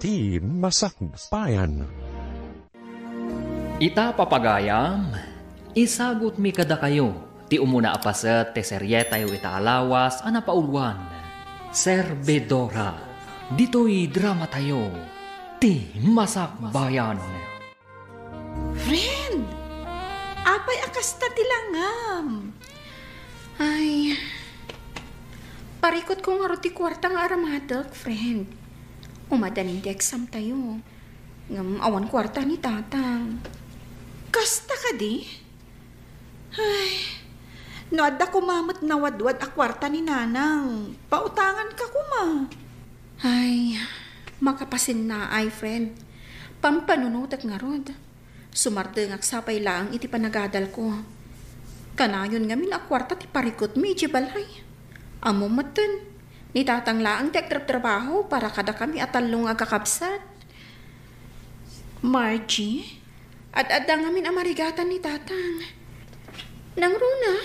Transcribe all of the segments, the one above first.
ti masakbayan. Ita papagayam, isagot mi kada kayo, ti umuna apaset ti seryetayo ita alawas anapaulwan, Servidora, dito'y drama tayo, ti masakbayan. Friend, apay akasta tilangam. Ay, parikot ko nga roti kwartang aramadak, friend. Umadanin di exam tayo. Ngam awan kwarta ni tatang. Kasta ka di? Ay, noada kumamot na wadwad a kwarta ni nanang. Pautangan ka kuma. Ay, makapasin na ay, friend. Pampanunutak nga rod. Sumardengak sapay lang iti panagadal ko. Kanayon nga min a kwarta ti parikot medyo balay. Amo matan, ni tatang laang ti agtrab-trabaho para kada kami atalong agkakabsat. Margie, ad-adda nga min amarigatan ni tatang. Nang runa,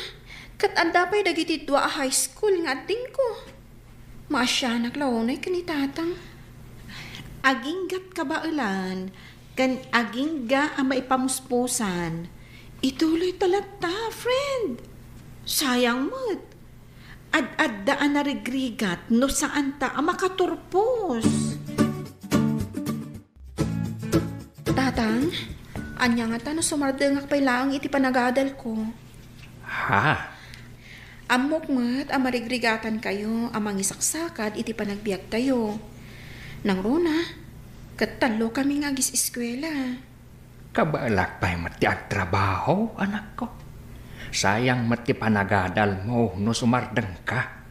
kat-adda pa'y dagiti dua a high school nga ating ko. Maasyanak launay ka ni tatang. Aginggat ka ba ulan? Kan agingga ang maipamuspusan. Ituloy talagta, friend. Sayang mo't. Ad-addaan na regrigat no saan ta ang makaturpos. Tatang, anya nga ta no sumardengak pa'y laang iti panagadal ko. Ha? Amok mo't ang marigrigatan kayo ang mangisaksakad iti panagbiag tayo. Nang runa, katalo kami nga agis eskwela. Kabalak pa'y mati agtrabaho, anak ko. Sayang mati panagadal mo no sumardeng ka.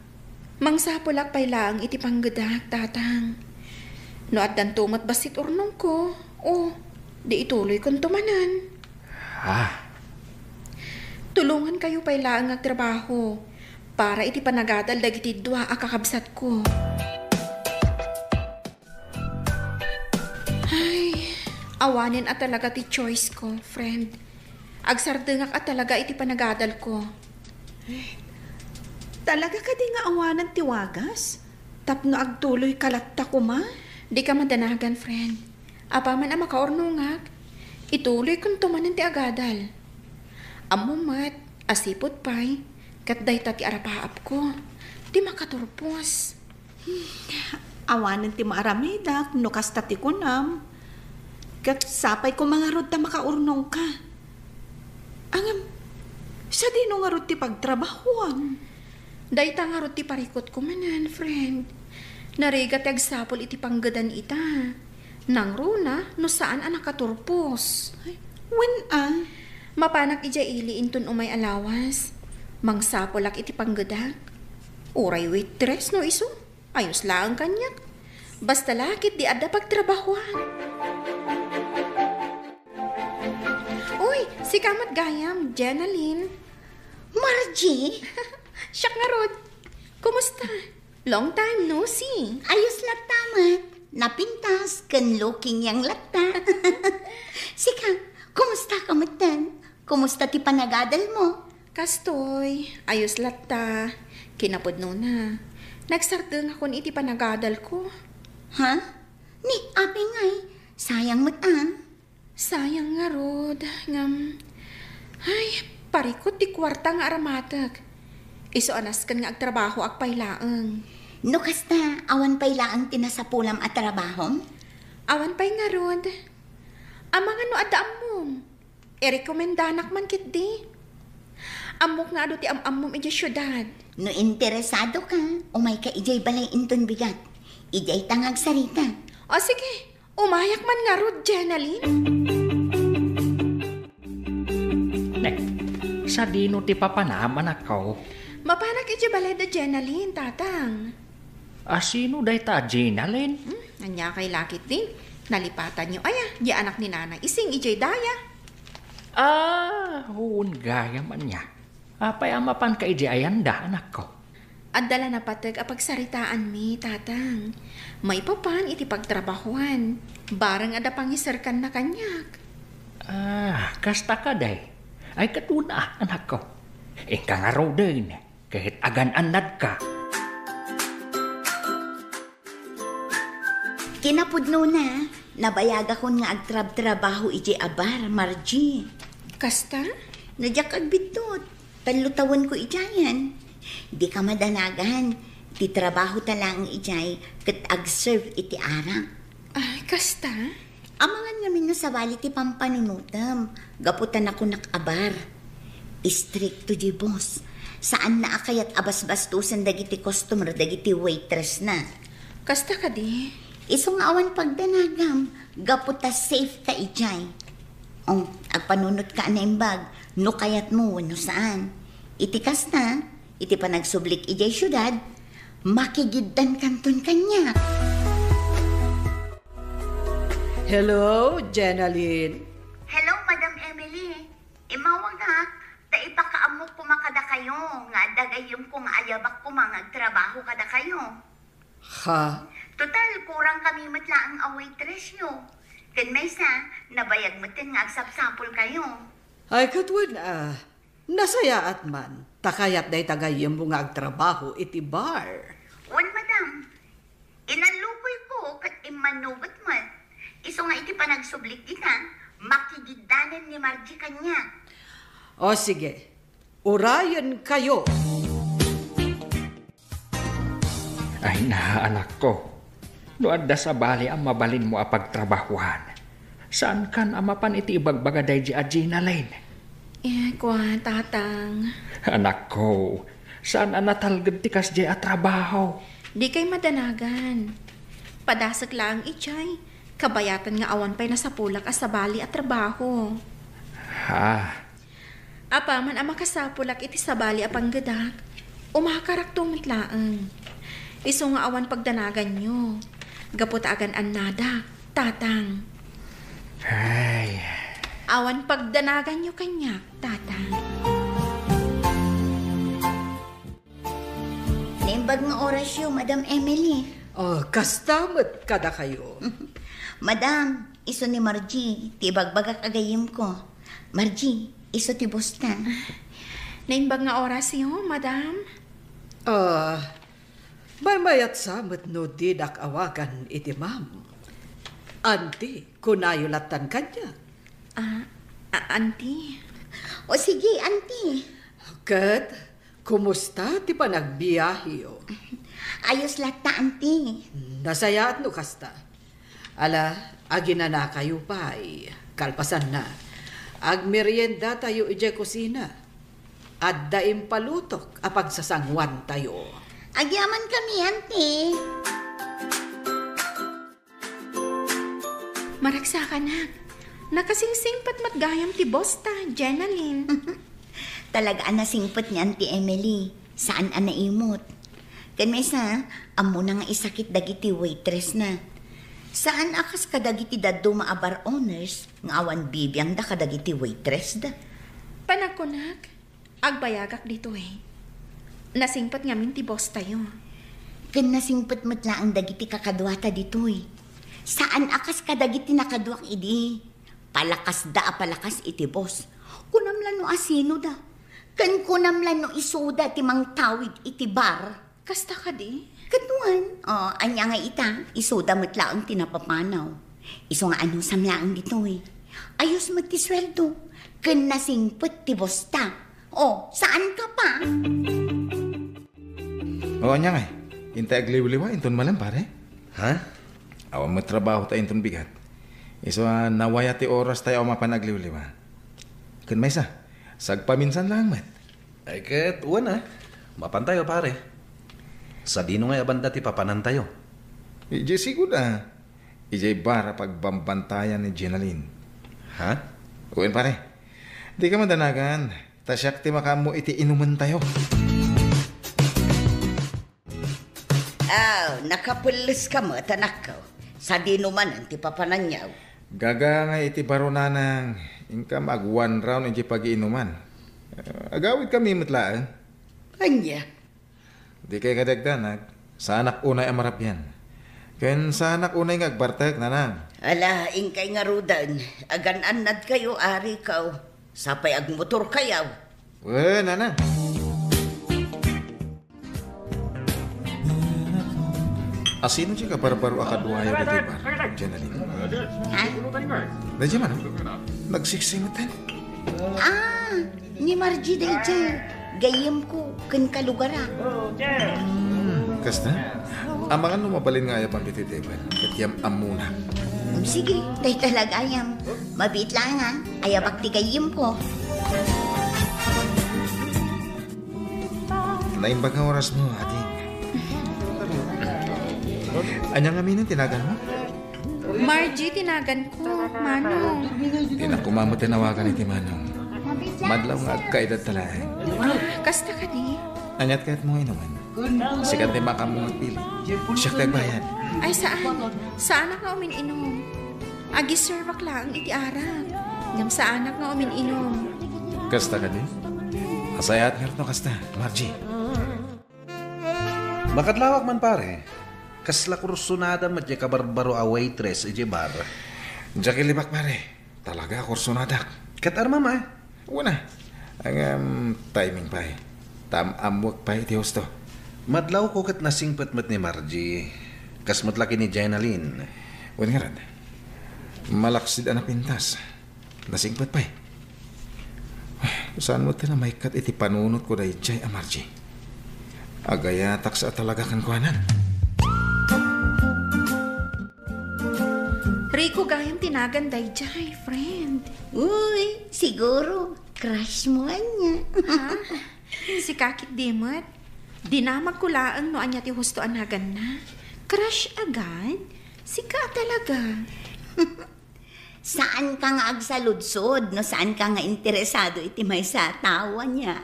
Mangsapulak pa'y laang iti panggadak, tatang. No at dan tumat basit urnong ko, di ituloy kong tumanan. Ha? Tulungan kayo pa'y laang agtrabaho para iti panagadal dagiti dua a kakabsat ko. Awanin at talaga ti choice ko, friend. Agsardengak at talaga iti panagadal ko. Talaga ka di nga awanan ti wagas? Tapno agtuloy kalatta ko ma? Di ka madanagan, friend. Apaman ang makaornungak, ituloy kong tumanan ti agadal. Amumat, asipot pa'y, katday ta ti arapaap ko. Di makaturpos. Awanan ti maaramidak, no kasta ti kunam. Kat sapay ko mga rod na makaurnong ka. Angam, sa di no nga rod ti pagtrabahuan. Dahita nga rod ti parikot ko manan, friend. Narigat agsapol iti panggadan ita. Nang runa, no saan ang nakaturpos. When mapanak ija ili intun umay alawas. Mangsapolak iti panggadak. Uray waitress no iso. Ayos lang kanyak. Basta lakit di ada pagtrabahuan. Si kamat gayam, Jenaline. Margie? Siyak nga rod. Kumusta? Long time no see. Ayos na tamat. Napintas, kan looking yang lata. Sika, kumusta ka matan? Kumusta ti panagadal mo? Kastoy, ayos lata. Kinapod no na. Nagsardeng ako iti panagadal ko. Ha? Ni, api ngay. Sayang matan. Sayang nga rod. Ay, parikot di kwarta nga aramatag. Iso anas kan nga agtrabaho agpay laang. No kasta, awan pay laang tinasapulam at trabahom? Awan pay nga rod. Amang ano adaam mom. Rekomendanak man kit di. Amok nga ado ti amom ija syudad. No interesado ka, umay ka ijay balay inton bigat. Ijay tangag sarita. O sige, umayak man nga rod, Jenaline. Sa dino ti papanaman ako. Mapanak iti balay da Jenaline, tatang. Sino day ta, Jenaline? Anya kay lakit din. Nalipatan nyo, di anak ni nanay. Ising ijay daya. Huun gaya man niya. Apay amapan ka ijay ayanda, anak ko. Adala na patag apagsaritaan mi, tatang. May papan iti pagtrabahuan. Barang ada pangisarkan na kanyak. Kasta ka day. Ay katuna, anak ko. Ika nga raw din, kahit agan-anad ka. Kinapudno na, nabayag ako nga agtrab-trabaho iti abar, Margie. Kasta? Nadyak agbitot, talutawon ko ijayan. Di ka madanagan, ti trabaho talang ijay, kat ag-serve iti arang. Ay, kasta? Amangan namin no sa bali ti pampanunutam, gaputan ako nakabar. Istrikto di boss, saan na akayat abas-bastusan dagiti customer, dagiti waitress na. Kasta ka di? Isong awan pagdanagam, gaputa safe ka ijay. Agpanunot ka na imbag, no kayat mo, no saan. Itikas na, iti pa nagsublik ijay syudad, makigiddan kanton kanya. Hello, Jenaline. Hello, Madam Emily. Imawag ha, ta ipakaamok kumakada kayo, nga dagayong kung ayabak kumangagtrabaho kada kayo. Ha? Total, kurang kami matla ang awaitress nyo. Kan may sa, nabayag mo tin nga agsapsapol kayo. Ay katwan nasaya at man, takayat day tagayong mga agtrabaho iti bar. Wan, madam. Inalukoy ko kat imanugot man. Iso nga iti panagsublik di ka, makigidanan ni Margie kanya. O sige, urayan kayo. Ay na, anak ko. Noadda sa bali ang mabalin mo apagtrabahuan. Saan kan amapan iti ibagbagaday di Jenaline? Kwa, tatang. Anak ko, saan natalgad ti kas di trabaho? Di kay madanagan. Padasag lang ichay. Kabayatan nga awan pa'y nasa pulak as sa bali at trabaho. Ha? Apaman ang makasapulak iti sa bali apang gadak. Umakarak tumitlaang. Iso nga awan pagdanagan nyo. Gapot agan an nada, tatang. Ay. Awan pagdanagan nyo kanya, tatang. Naimbag nga oras yun, Madam Emily. Kastamot kada kayo. Madam, iso ni Margie, tibagbagak agayim ko. Margie, iso ti Boston. Naimbag nga oras yun, madam. May mayat samot no didak awagan iti ma'am. Anti, kunayulatan kanya. Auntie. O sige, auntie. Kat, kumusta ti panagbiyahiyo? Ayos lahat na, auntie. Nasayat no kasta. Ala, agina na kayo pa kalpasan na. Agmerienda tayo ije kusina. At daim palutok apag sasangwan tayo. Agyaman kami, auntie. Maragsakan na. Nakasingsing pat matgayam ti boss ta, Jenaline. Talaga nasingpot ni Auntie Emily. Saan naimot? Kanmesa, amo na nga isakit dagiti waitress na. Saan akas kadagiti daddo maabar owners nga awan bibiyang da kadagiti waitress da? Panagkunak, agbayagak dito Nasingpat ngamin ti boss tayo. Kan nasingpot matla ang dagiti kakadwata dito Saan akas kadagiti nakadwak idi? Palakas da palakas iti boss. Kunamlan no asino da. Kan kunamlan no isuda ti mang tawid iti bar. Kasta ka di? Katuan. Anya nga ita, isuda matla ang tinapapanaw. Iso nga ano samlaang dito Ayos magtisweldo. Kan nasingpot ti boss ta. Saan ka pa? Anya nga Intay agliw-liwa, inton malam pare. Ha? Awan mo trabaho tayo inton bigat. Iso nawaya ti oras tayo mapan agliw-liwa. Kun may sagpaminsan lang mat. Ay ket, uwan Mapan tayo pare. Sa dino nga abanda ti papanan tayo. Ije sigura. Ije bara pagbambantayan ni Jenaline. Ha? Uwan pare. Di ka madanagan. Tasyak ti makamu iti inuman tayo. Nakapulis ka mo, tanak ko. Sa dinuman ang tipapanan niyaw. Gaga nga iti barunanang ingkam ag 1 round iti pag-iinuman. Agawid kami matlaan. Anya? Di kay kadagdanag. Sa anak unay amarap yan. Ken sa anak unay nga agbartek nanang. Ala, ingkay nga rudan. Agan-anad kayo, ari kaw. Sapay ag motor kayaw. Nanang. Asino siya ka barbaro akaduaya dito bar? Janalin. Ha? Dadya man, nagsiksingutan. Ni Margie dayjay. Gayem ko kan kalugara. Kasta, amangan mabalin nga ayap ang bititiban. Katyam amuna. Sige, day talaga ayam. Mabit lang ha. Ayabak ti gayem ko. Naimbag ang oras mo, ating. Anyang aminin, tinagan mo? Margie, tinagan ko. Manong. Tinakumamo tinawagan ni Manong. Madlaw nga agkaedad talaga. Kasta ka di? Anyat kahit mo inuman. Sikat ni baka mo magpili. Siyak tagbayan. Ay, saan? Saan nga umin-inom? Agi servak lang iti arang. Ngam saan nga umin-inom? Kasta ka din? Asayat nga rin kasta, Margie. Makadlawak man pare. Kasla kursunada madya ka barbaro a waitress iti bar. Diyak ilibak pare. Talaga kursunadak. Kat armam ay. Una. Ang timing pa eh. Amwag pa iti hosto. Madlaw ko kat nasingpatmat ni Margie. Kasmat laki ni Jainaline. Una nga rin. Malaksid na pintas. Nasingpat pa eh. Saan mo na may kat iti panunot ko dahi jay Margie. Agayatak sa talaga kan kuhanan. Rico, gayam tinagan dayjay, friend. Uy, siguro. Crush mo niya. Ha? Si Kakit Dimot. Dinamag kulaan no anya ti husto anagan na. Crush agad? Si ka talaga. Saan ka nga agsaludsod? No, saan ka nga interesado iti may sa tawa niya?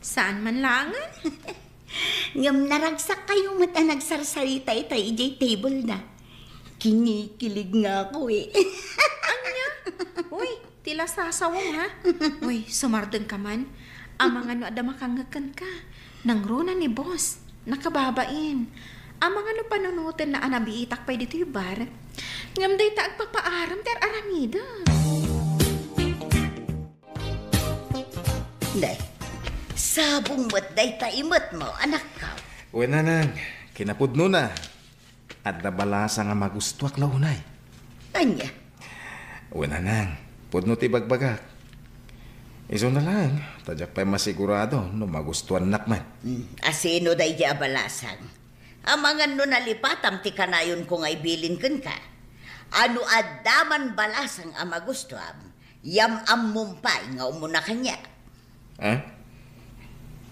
Saan man langan? Ngam naragsak kayo mata nagsarsalita itay ijay table na. Kinikilig nga ako eh. Anya? Uy, tila sasawang ha? Uy, sumardeng ka man. Amang ano ada makangakan ka. Nang rona ni boss. Nakababain. Amang ano panunutin na anabiitak pa dito yung bar. Ngam day ta agpapaaram ter aramida. Day, sabong mo't day taimot mo, anak ka. Wena nang, kinapudno na. At nabalasa nga magustuak launay. Anya? Wena nang, pudno ti bagbagak. Iso na lang, tadyak pa'y masigurado no magustuhan nakman. Asino day di abalasan. Amangan no nalipatam ti kanayon kung ay bilin kun ka. Ano adaman balasang amagustuam, yam amumpay nga umuna kanya.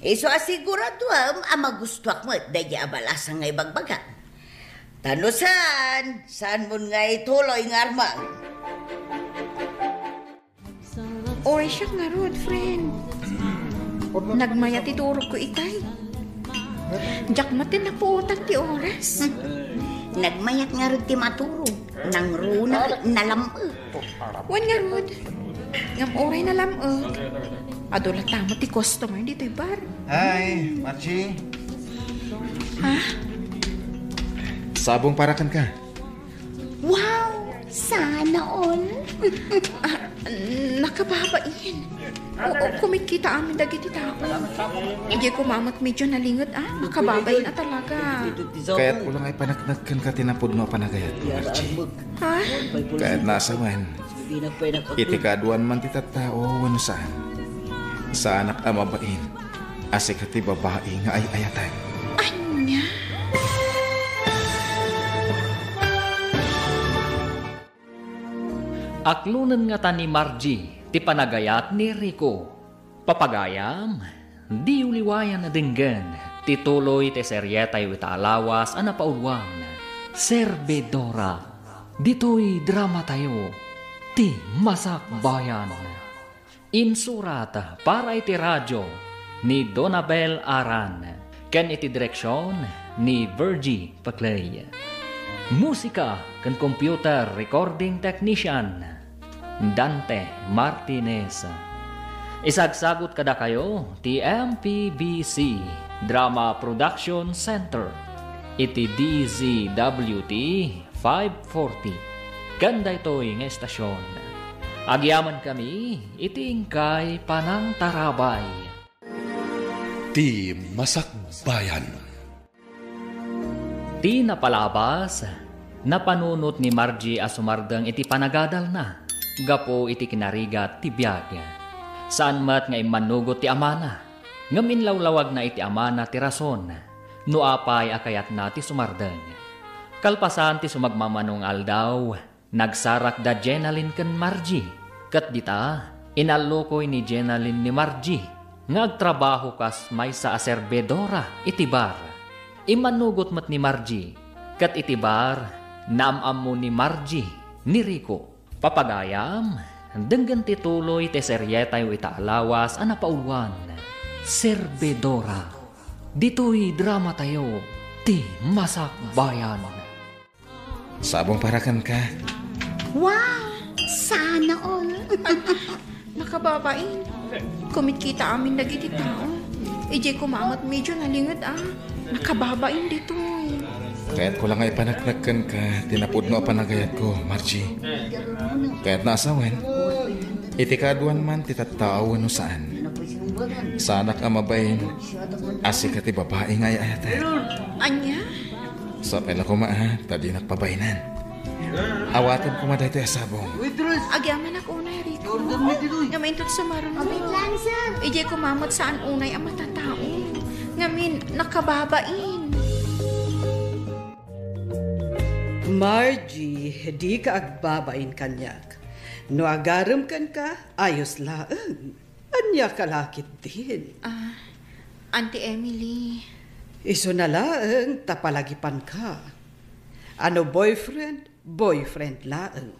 Iso asiguraduam amagustuak mo at day di abalasang nga ibagbagan. Tano saan mo nga ituloy nga armang? Oy, siya nga rod, friend. Nagmayat iturog ko itay. Diyak matin na po utang ti oras. Nagmayat nga rin ti maturog. Nang runa nalamag. Wan nga rod. Ngam oray na lamag. Adola tama ti customer dito yung bar. Hi, Margie. Ha? Sabong parakan ka. Wow! Sana all. Nakababain. Oo, kumikita amin dagiti tao. Hindi ko mamot medyo nalingod. Nakababain na talaga. Kaya't ulang ay panaknagkan ka tinapod mo panagayat, Margie. Ha? Kaya't nasawan. Iti kaduan man ti tattao wano saan. Sa anak amabain. Asik ti babae nga ay ayatan. Anya? Aklunan nga ta ni Margie, ti panagayat ni Rico. Papagayam, di uliwayan na dinggan, ti tuloy ti seryetay wita alawas ana paulwan. Servidora, dito'y drama tayo, ti Masak Bayan. Insurata para iti radyo ni Donabel Aran, ken iti direksyon ni Virgie Paclay. Musika ken computer recording technician Dante Martinez. Isagsagot kada kayo ti MPBC Drama Production Center iti DZWT 540. Ganda ito'y nga estasyon. Agyaman kami iti ingkay Panang Tarabay. Ti Masak Bayan. Ti napalabas, napanunot ni Margie asumardeng iti panagadal na, gapo iti kinarigat ti biyag. Saan mat nga imanugot ti amana, ngamin lawlawag na iti amana ti rason, no apay akayat na ti sumardeng. Kalpasan ti sumagmamanong aldaw, nagsarak da Jenalyn ken Margie. Kat dita, inalukoy ni Jenalyn ni Margie, nga agtrabaho kas may sa aserbedora iti bar. Imanugot mat ni Margie, kat iti bar, naamam mo ni Margie, ni Rico. Papagayam, denggan tituloy te serye tayo itaalawas anapaulwan, Serbedora. Dito'y drama tayo, ti Masakbayan. Sabong parakan ka. Wow! Sana all. Nakababain. Kumikita amin nagiti tao. Ije kumangat medyo nalingad Nakababain dito Kaya't ko lang ay panagnagkan ka, tinapod no panagayat ko, Margie. Kaya't naasawan, itikaduan man titatawan no saan. Sanak amabayin, asik ati babae nga ayatan. Anya? Sa pela ko tadi nagpabainan. Awatan ko maday ito asabong. Agyaman ako unay, Rico. Ngamaintot sa marunong. Ije kumamot saan unay ang matatao. Ngamin, nakababain. Margie, di ka agbabain kanyak. No agaram kan ka, ayos laang. Anya kalakit din. Auntie Emily. Iso na laang, tapalagipan ka. Ano boyfriend? Boyfriend laang.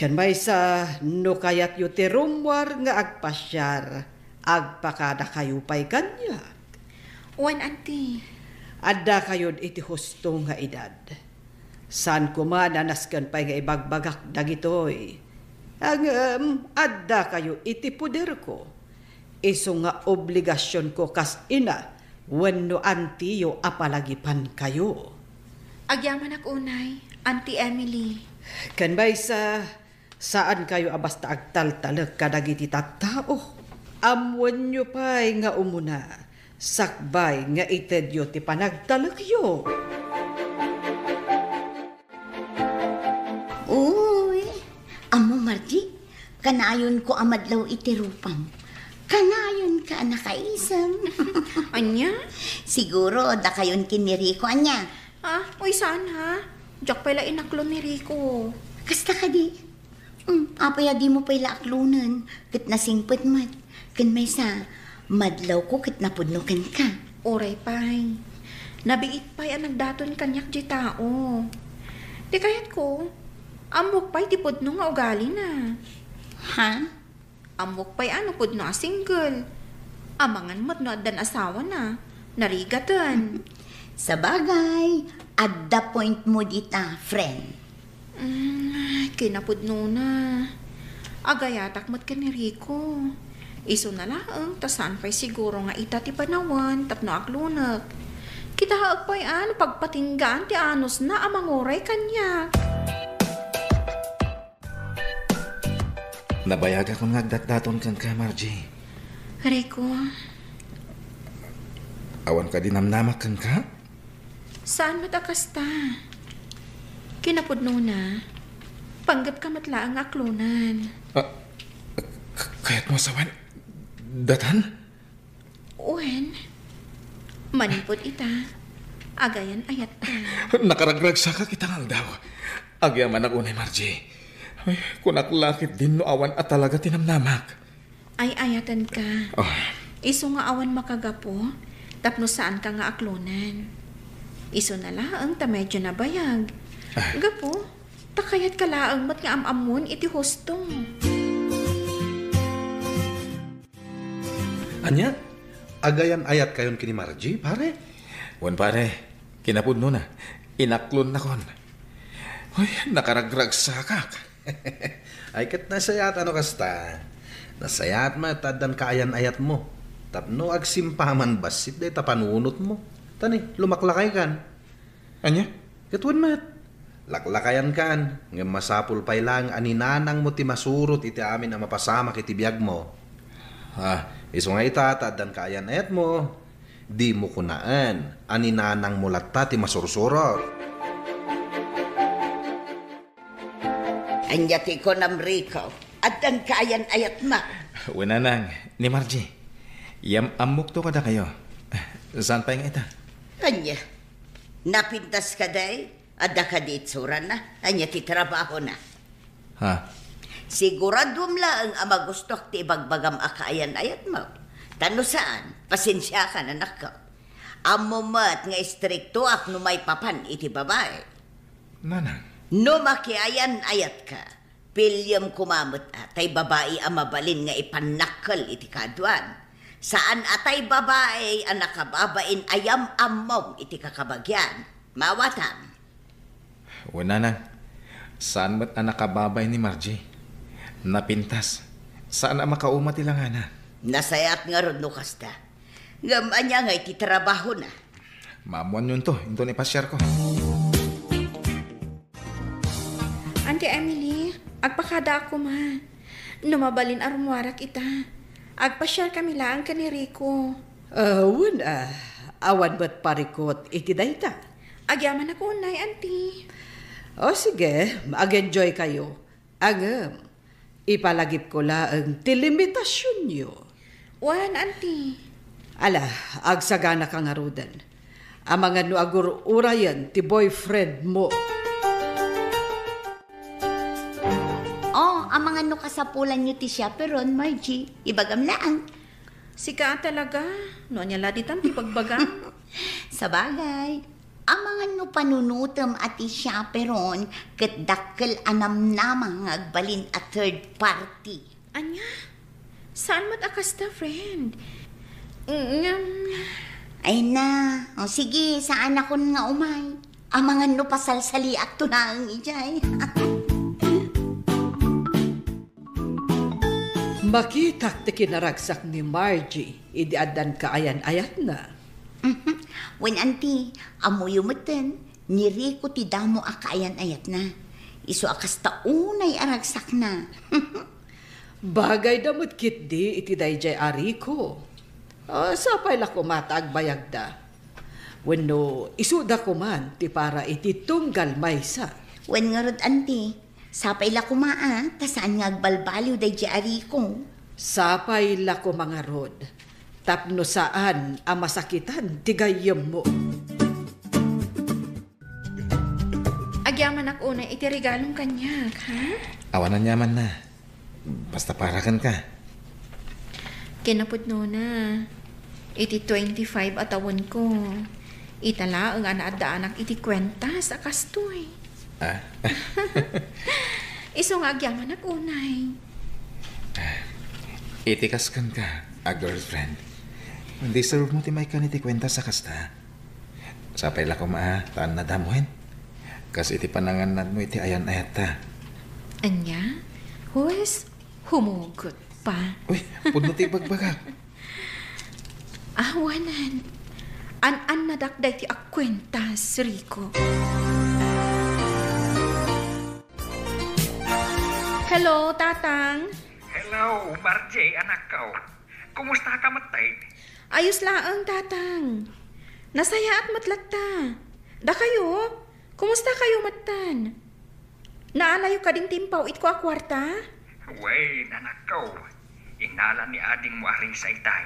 Kan may sa no kayat yu ti rumwar nga agpasyar, agpakada kayo pa'y kanyak. Wan, auntie. Adda kayo iti husto nga edad. San kumananaskan pa'y nga ibagbagak dagitoy. Ang adda kayo iti puder ko. Iso nga obligasyon ko kas ina, wenno antiyo apalagipan kayo. Agyaman ako unay, Auntie Emily. Kan bay saan kayo abasta agtaltalag kadagiti tattao. Amwan nyo pa'y nga umuna, sakbay nga itedyo ti panagtalagyo. Uy, amo Margie, kanayon ko amadlaw iti rupam. Kanayon ka nakaisang. Anya? Siguro da kayon kiniriko anya. Uy, saan ha? Diyak pala inaklo ni Rico. Kasta ka di. Apaya di mo pala aklunan. Kat nasingpot mat. Kan may sa madlaw ko kat napudnukan ka. Oray pay. Nabiit pay ang nagdaton kanyak di tao. Di kayat ko, amok pay ti pudno nga ugali na. Ha? Amok pay ano pudno a single. Amangan mo't no adan asawa na. Narigatan. Sa bagay, at the point mo dita, friend. Kinapudno na. Agayatak mo't ka ni Rico. Iso na laang, tasan pa'y siguro nga ita ti panawan, tapno aklunak. Kita haag pa'y pagpatinggaan ti anos na amangoray kanya. Nabayag ako nga agdatdaton kang ka, Margie. Rico, Awan ka dinamnamak kang ka? saan matakasta? Kinapudno na. Panggap ka matla ang aklunan. Kaya't mo sawan, datan? Uwen, manipod ita. Agayan ayat ka. Nakaragragsa ka kitang daw. Agyaman ako ni Margie. Ay, kunaklakit din no awan at talaga tinamnamak. Ay ayatan ka. Iso nga awan makagapo, tapno saan ka nga aklunan. Iso na laang ta medyo nabayag. Gapo, takayat ka laang mat nga amamon iti hustong. Anya? Agayan ayat kayon kini Margie, pare? Wan pare, kinapudno na. Inaklon na kon. Uy, nakaragragsa ka. Ay kat nasayat ano kasta. Nasayat matadan kaayan ayat mo. Tapno agsimpaman basit day tapanunot mo. Tani, lumaklakay kan. Anya? Katuan mat. Laklakayan kan. Nga masapul pay lang aninanang mo ti masurot iti amin ang mapasama kiti biyag mo. Iso nga ita, tadan kaayan ayat mo. Di mo kunaan, aninanang mulatta ti masursurot. Anya ti ko namrikaw. At ang kayan ayat ma. Winanang, ni Margie. Yam amok to kada kayo. Saan pa yung ita? Anya, napintas ka day? Ada ka di itsuran na? Anya ti trabaho na. Ha? Siguradum lang ang magusto ti ibagbagam akayan ayat mo. Tano saan? Pasensya ka na nako. Amo mat nga istrikto ak no may papan iti babae. Nanang. No makiayan ayat ka. Pilyam kumamot atay babae ang mabalin nga ipanakal iti kaduan. Saan atay babae ang nakababain ayam amom iti kakabagyan. Mawatam. Winanang, saan ba't ang nakababay ni Margie? Napintas. Saan ang makauma ti langana? Nasayat nga ron no kasta. Gaman niya nga iti trabaho na. Mamuan yun to. Ito ni pasyar ko. Auntie Emily, agpakada ako ma. Numabalin arumwarak ita. Agpasyar kami lang ka ni Rico. Awan ba't parikot iti dayta? Agyaman ako unay, auntie. O sige, mag-enjoy kayo. Ang ipalagip ko lang ti limitasyon nyo. Wan, auntie. Ala, agsagana ka nga rudan. Ang mga no agur urayan ti boyfriend mo. Ang mga no kasapulan nyo ti chaperon, Margie. Ibagam lang. Sika talaga. No niya laditan ti pagbagang. Sa bagay, ang mga no panunutom at ti chaperon ket dakkel anam-namang agbalin at third party. Anya? Saan mat akasta, friend? Ay na, sige, saan ako nga umay? Ang mga no pasalsali at tunang ijay. Makitak ti kinaragsak ni Margie, idi adan kaayan ayat na. When auntie, amuyo mo ten, ni Rico ti damo akaayan ayat na. Iso akas taunay aragsak na. Bagay damot kit di iti dayjay ariko. Sapay la kumatag bayag da. Wenno isuda ko man ti para iti tunggal maysa. When nga rod auntie, sapay la kumaa, tasaan nga agbalbaliw dayjay ariko. Sapay la ko mga rod. Tapno saan ang masakitan ti gayem mo. Agyaman ako unay iti regalong kanyak, ha? Awanan yaman na. Basta parakan ka. Kinapudno na. Iti 25 atawon ko. Itala ang anaadaanak iti kwenta sa kastoy. Iso nga agyaman ak unay. Itikas kan ka, a girlfriend. Deserve mo ti may kaniti kwenta sa kasta. Sapay la ko taan na damuhin. Kas iti pananganan mo iti ayan ayat ta. Anya? Huwes, humugot pa. Uy, pudno ti bagbagak. Awanan. An nadakday ti akwentas, Rico. Hello, Tatang. Hello, Margie, anak ko. Kumusta ka matay? Ayos laang, Tatang. Nasaya at matlatta. Da kayo? Kumusta kayo, matan? Naalayo ka din timpaw it ko a kwarta? Wait, anak ko. Inala ni ading mo aring sa itay.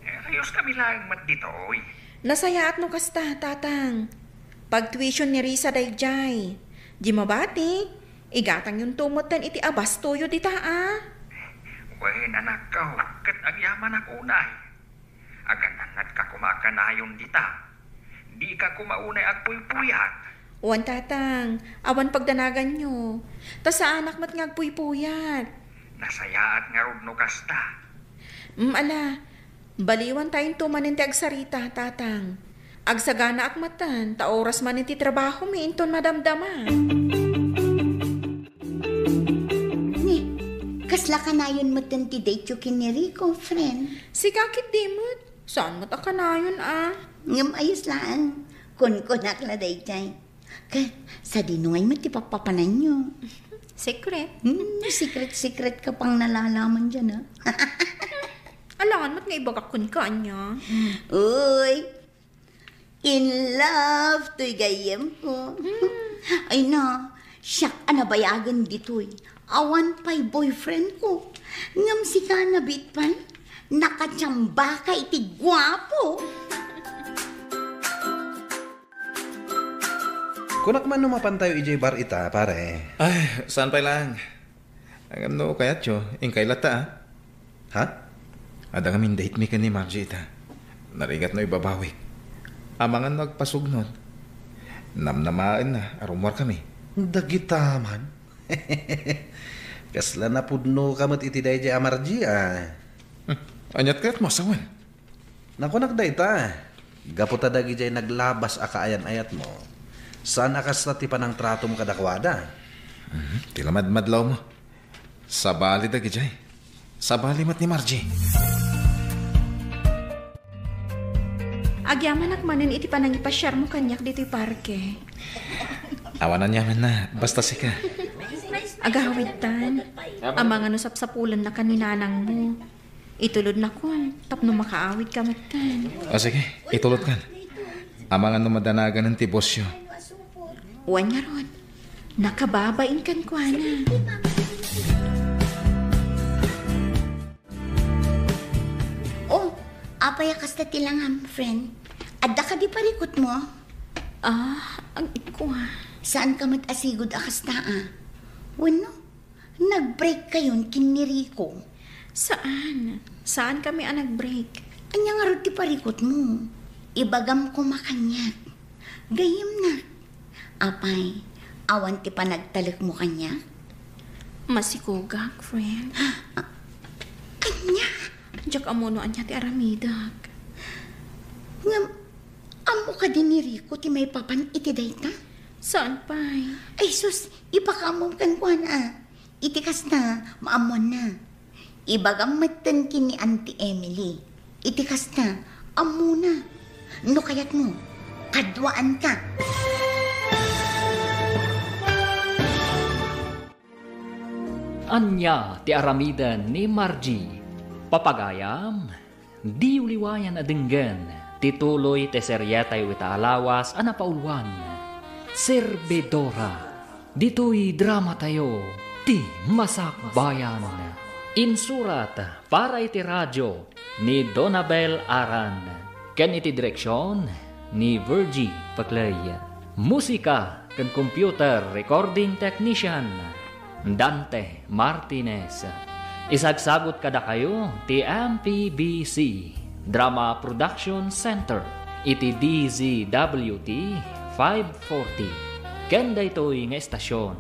Ayos kami lang mat dito, oy. Nasaya at no kasta, Tatang. Pag tuition ni Risa dayjay. Di mabati, igatang yung tumutan iti abas tuyo dita, Wait, anak ko. Kat agyaman ako unay. Aganangat ka kumakanayon dita. Di ka kumaunay agpuy-puyat. Wan, Tatang, awan pagdanagan nyo. Ta sa anak mat ngagpuy-puyat. Nasayaat nga rod no kasta. Ala, baliwan tayong tumanin ti agsarita, Tatang. Agsagana akmatan, ta oras man ti trabaho mi inton madamdama. Ni, kasla ka na yun mo ti date yung kinirico, friend. Si kakit dimot, saan mo ta kanayon, Ngam ayos lang. Kun-kunak la dayjay. Sa dinungay mo ti papapanan nyo. Secret. Secret-secret ka pang nalalaman dyan, Ala, Saan mat nga ibagakon ka niya? Uy, in love to'y gayem ko. Ay na, siyak anabayagan dito'y. Awan pa'y boyfriend ko. Ngam si ka na bitpan, nakatsamba ka iti gwapo. Kunak man numapan tayo ijay bar ita, pare. Ay, saan pa lang? Ang ano kayat yo, ingkay lata Ha? Ada kami date mi ka ni Margie ita. Narigat no ibabawik. Amangan nagpasugnod. Namnamaan na, arumwar kami. Dagita man. Kasla na pudno kamot iti day jay amarji Anyat kaya't masawan. Nakunak day ta. Gaputa dagi jay naglabas akaayan-ayat mo. Saan akas na ti panang trato mo kadakwada? Tilamad-madlaw mo. Sabali dagi jay. Sabali mat ni Margie. Agyaman akmanin iti panang ipasyar mo kanyak dito'y parke. Awanan yaman na, basta sika. Agawid tan, amang ano sapsapulan na kaninanang mo. Itulod na kon, tapno makaawid ka matan. O sige, itulot kan. Amang ano madanagan ng tibosyo. Uwan nga ron, nakababain kan kwa na. Oh, apaya kasta tilangam, friend. Adda ka di parikot mo? Ang ikwa. Saan ka mat-asigod akasta Wano, nag-break kayon kiniriko. Saan? Saan kami ang nag-break? Anya nga ro ti parikot mo. Ibagam ko makanyak. Gayem na. Apay, awan ti pa nagtalik mo kanya? Masikugak, friend. Kanya? Diyak amuno anya ti aramidak. Ngam, amo ka din ni Rico ti may papan iti dayta? Saan pa'y? Ay sus, ipakamom kan kwa na. Itikas na, maamon na. Ibagam matan kini Auntie Emily. Itikas na, amo na. No kayat mo, kadwaan ka. Anya ti aramidan ni Margie. Papagayam, di uliwayan adenggan. Tituloy te seryetay wita alawas anapaulwan. Serbedora. Dito'y drama tayo. Ti Masakbayan. Insurat para iti radyo ni Donabel Aran. Ken iti direksyon ni Virgie Paclay. Musika ken computer recording technician Dante Martinez. Isagsagot kada kayo ti MPBC Drama Production Center iti DZWT 540. Kenda ito'y nga estasyon.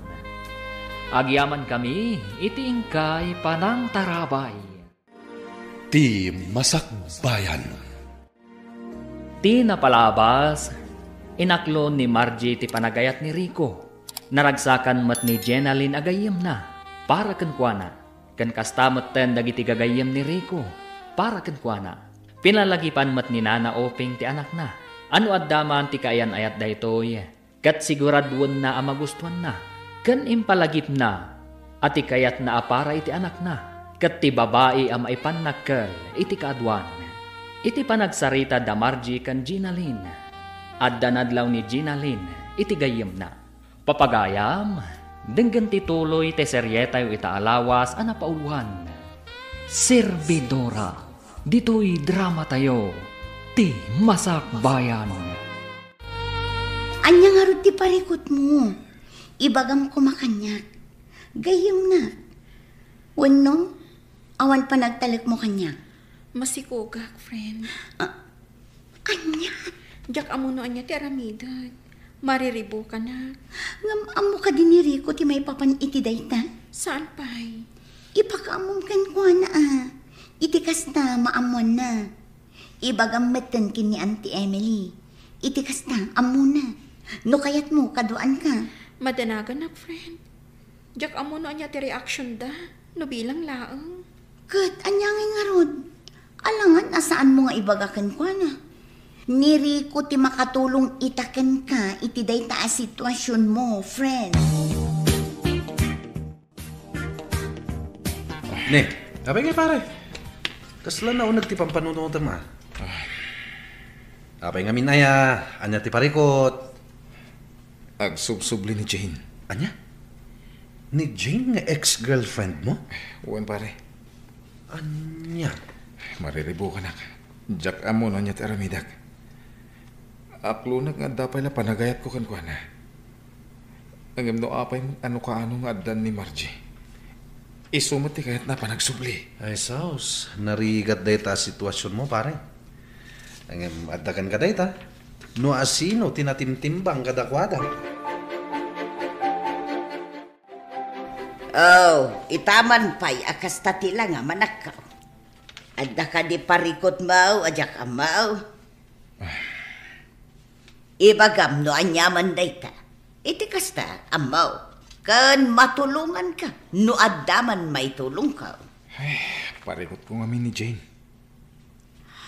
Agyaman kami iti ingkay panang tarabay. Ti Masakbayan. Ti napalabas, inaklon ni Margie ti panagayat ni Rico. Naragsakan mat ni Jenalyn agayem na, para kenkwana. Ken kastamat ten dagiti gagayem ni Rico, para kenkwana. Pinalagipan mat ni Nana Oping ti anak na. Ano addaman ti kaayan ayat daytoy, kat siguradwon na amagustuhan na. Ken impalagip na, ati kayat na apara iti anak na. Kat ti babae ang maipanakkel iti kaadwan. Iti panagsarita da Margie kan Jenalyn. Adda nadlaw ni Jenalyn iti gayem na. Papagayam, denggan tituloy te seryetay ita alawas anapauluhan. Serbedora, dito'y drama tayo, ti Masakbayan. Anya nga ro ti parikot mo. Ibagam ko makanyak. Gayem na. Wano, awan pa nagtalik mo kanya. Masikugak, friend. Anya? Diyak amuno anya ti aramidak. Mariribo ka na. Ngam amo ka din ni Rico ti may papan iti dayta? Saan pa'y? Ipakamom kan kwa na Itikas na maamon na. Ibagamitan kin ni Auntie Emily. Itikas na, amo na. No kayat mo, kaduan ka. Madanagan na, friend. Diyak amuno anya ti reaction da. No bilang laang. Kat, anyangin nga rod. Alangan, asaan mo nga ibagakan kwa na? Ni Rico ti makatulong itaken ka iti dayta a sitwasyon mo, friend. Ne, kapay nga pare. Kasla na unag ti pampanunutan ma. Apay nga minaya, anya ti parikot. Agsubsubli ni Jane. Anya? Ni Jane nga ex-girlfriend mo? Uwan pare. Anya? Mariribo ka nak. Jack amo no niya ti aramidak. Aklunak nga dapay la panagayat ko kan kuana. Ang no apay mo ano nga adan ni Margie. Isumot ti kayat na panagsubli. Ay saus, narigat day ta sitwasyon mo pare. Ang adakan ka day ta. No asino tinatimtimbang kadakwada. Oh, itaman pa'y akas tatila nga manakaw. Adda ka di parikot mau, ajak amaw. Ibagam no anyaman day ta. Iti kasta, amaw. Kan matulungan ka, no addaman may tulong ka. Ay, parikot ko nga ni Jane.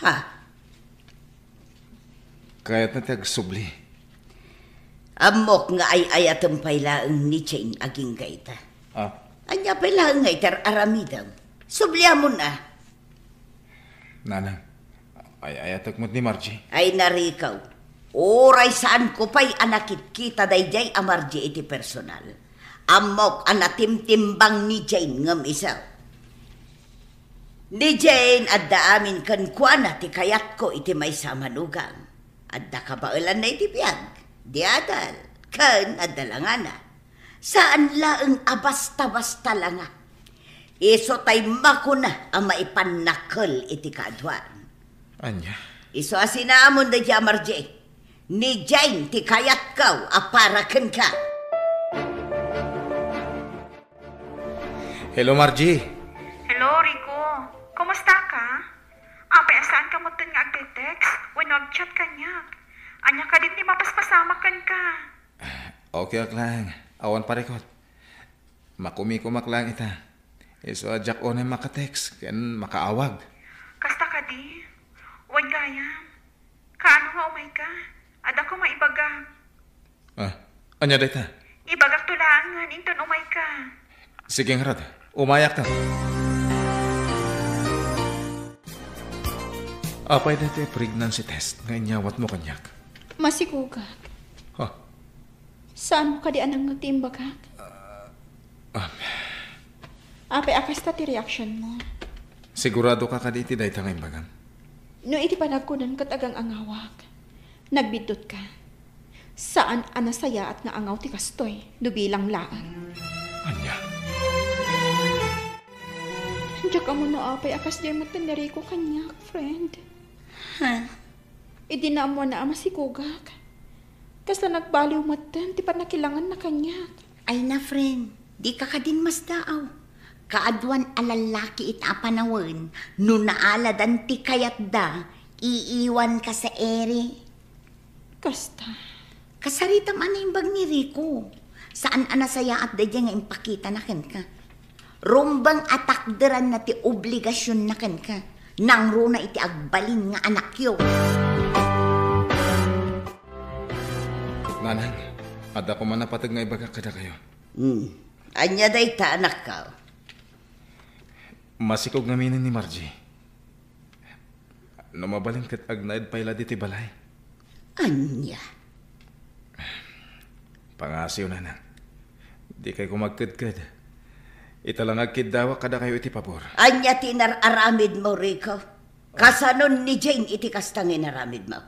Ha? Kaya't na tagsubli. Amok nga ay ayatam pailaang ni Jane aging gaita. Anya pailaang nga itar aramidaw. Subliya mo na. Nanang, ay ayatak mo't ni Margie. Ay narikaw. Oray saan ko pa'y anakit kita dayjay a Margie iti personal. Amok anatimtimbang ni Jane ngam isaw. Ni Jane adda amin kan kuana ti kayat ko iti may samanugang. Adda kabailan na iti biyag. Di adal. Kan adda langana. Saan laeng abasta-basta langa. Iso tay makuna ang maipanakal iti kaadwan. Anya? Iso asinamon da dya Margie. Ni Jane ti kayat kaw aparaken ka. Hello Margie. Hello, Rico. Kumusta ka? Apay, asaan ka mo nga agte-text? When nag-chat ka niya. Anya ka din di mapaspasama kan ka. Okay lang. Awan parikot. Makumi-kumak lang ita. So Jack o na makatext. Kan makaawag. Kasta ka di? Huwag gaya. Kaano nga umay ka? Ada ko maibagak. Anya dita? Ibagak tulangan, inton umay ka. Sige nga rad. Umayak ta. Apay dito pregnancy test. Ngayon nyawat mo kanyak. Masigugak. Ha? Saan mo ka di anang nagtimbagak? Apay, akas ta ti reaction mo. Sigurado ka kaditi dahi tangay bagang. No iti panagkunan katagang angawak. Nagbidot ka. Saan anasaya at nga angaw ti kastoy, dubilang laan. Anya? Diyak ka mo na apay, akas di mo tinari ko kanyak, friend. Ha? Idi na mo na ama si Kugak. Kasla nagbaliw matan, ti pa nakilangan na kanyak. Ay na, friend. Di ka din mas daaw. Kaadwan alalaki ita panawan. No naaladan ti kayat da, iiwan ka sa ere. Kasta. Kasarita man yung bag ni Rico. Saan anasaya at dadya nga impakita na ken ka. Rumbang atakderan na ti obligasyon na ken ka. Nang runa iti agbalin nga anak yo. Nanang, ada ko man napatag nga ibaga kada kayo. Anya day ta anak ka. Masikog nga minin ni Margie. No mabaling kat agnaid payla diti balay. Anya? Pangasiw na. Di kay kumagkad-kad. Italang agkiddawa kada kayo iti pabor. Anya tinararamid mo, Rico. Kasanon ni Jane iti kastangin aramid mo.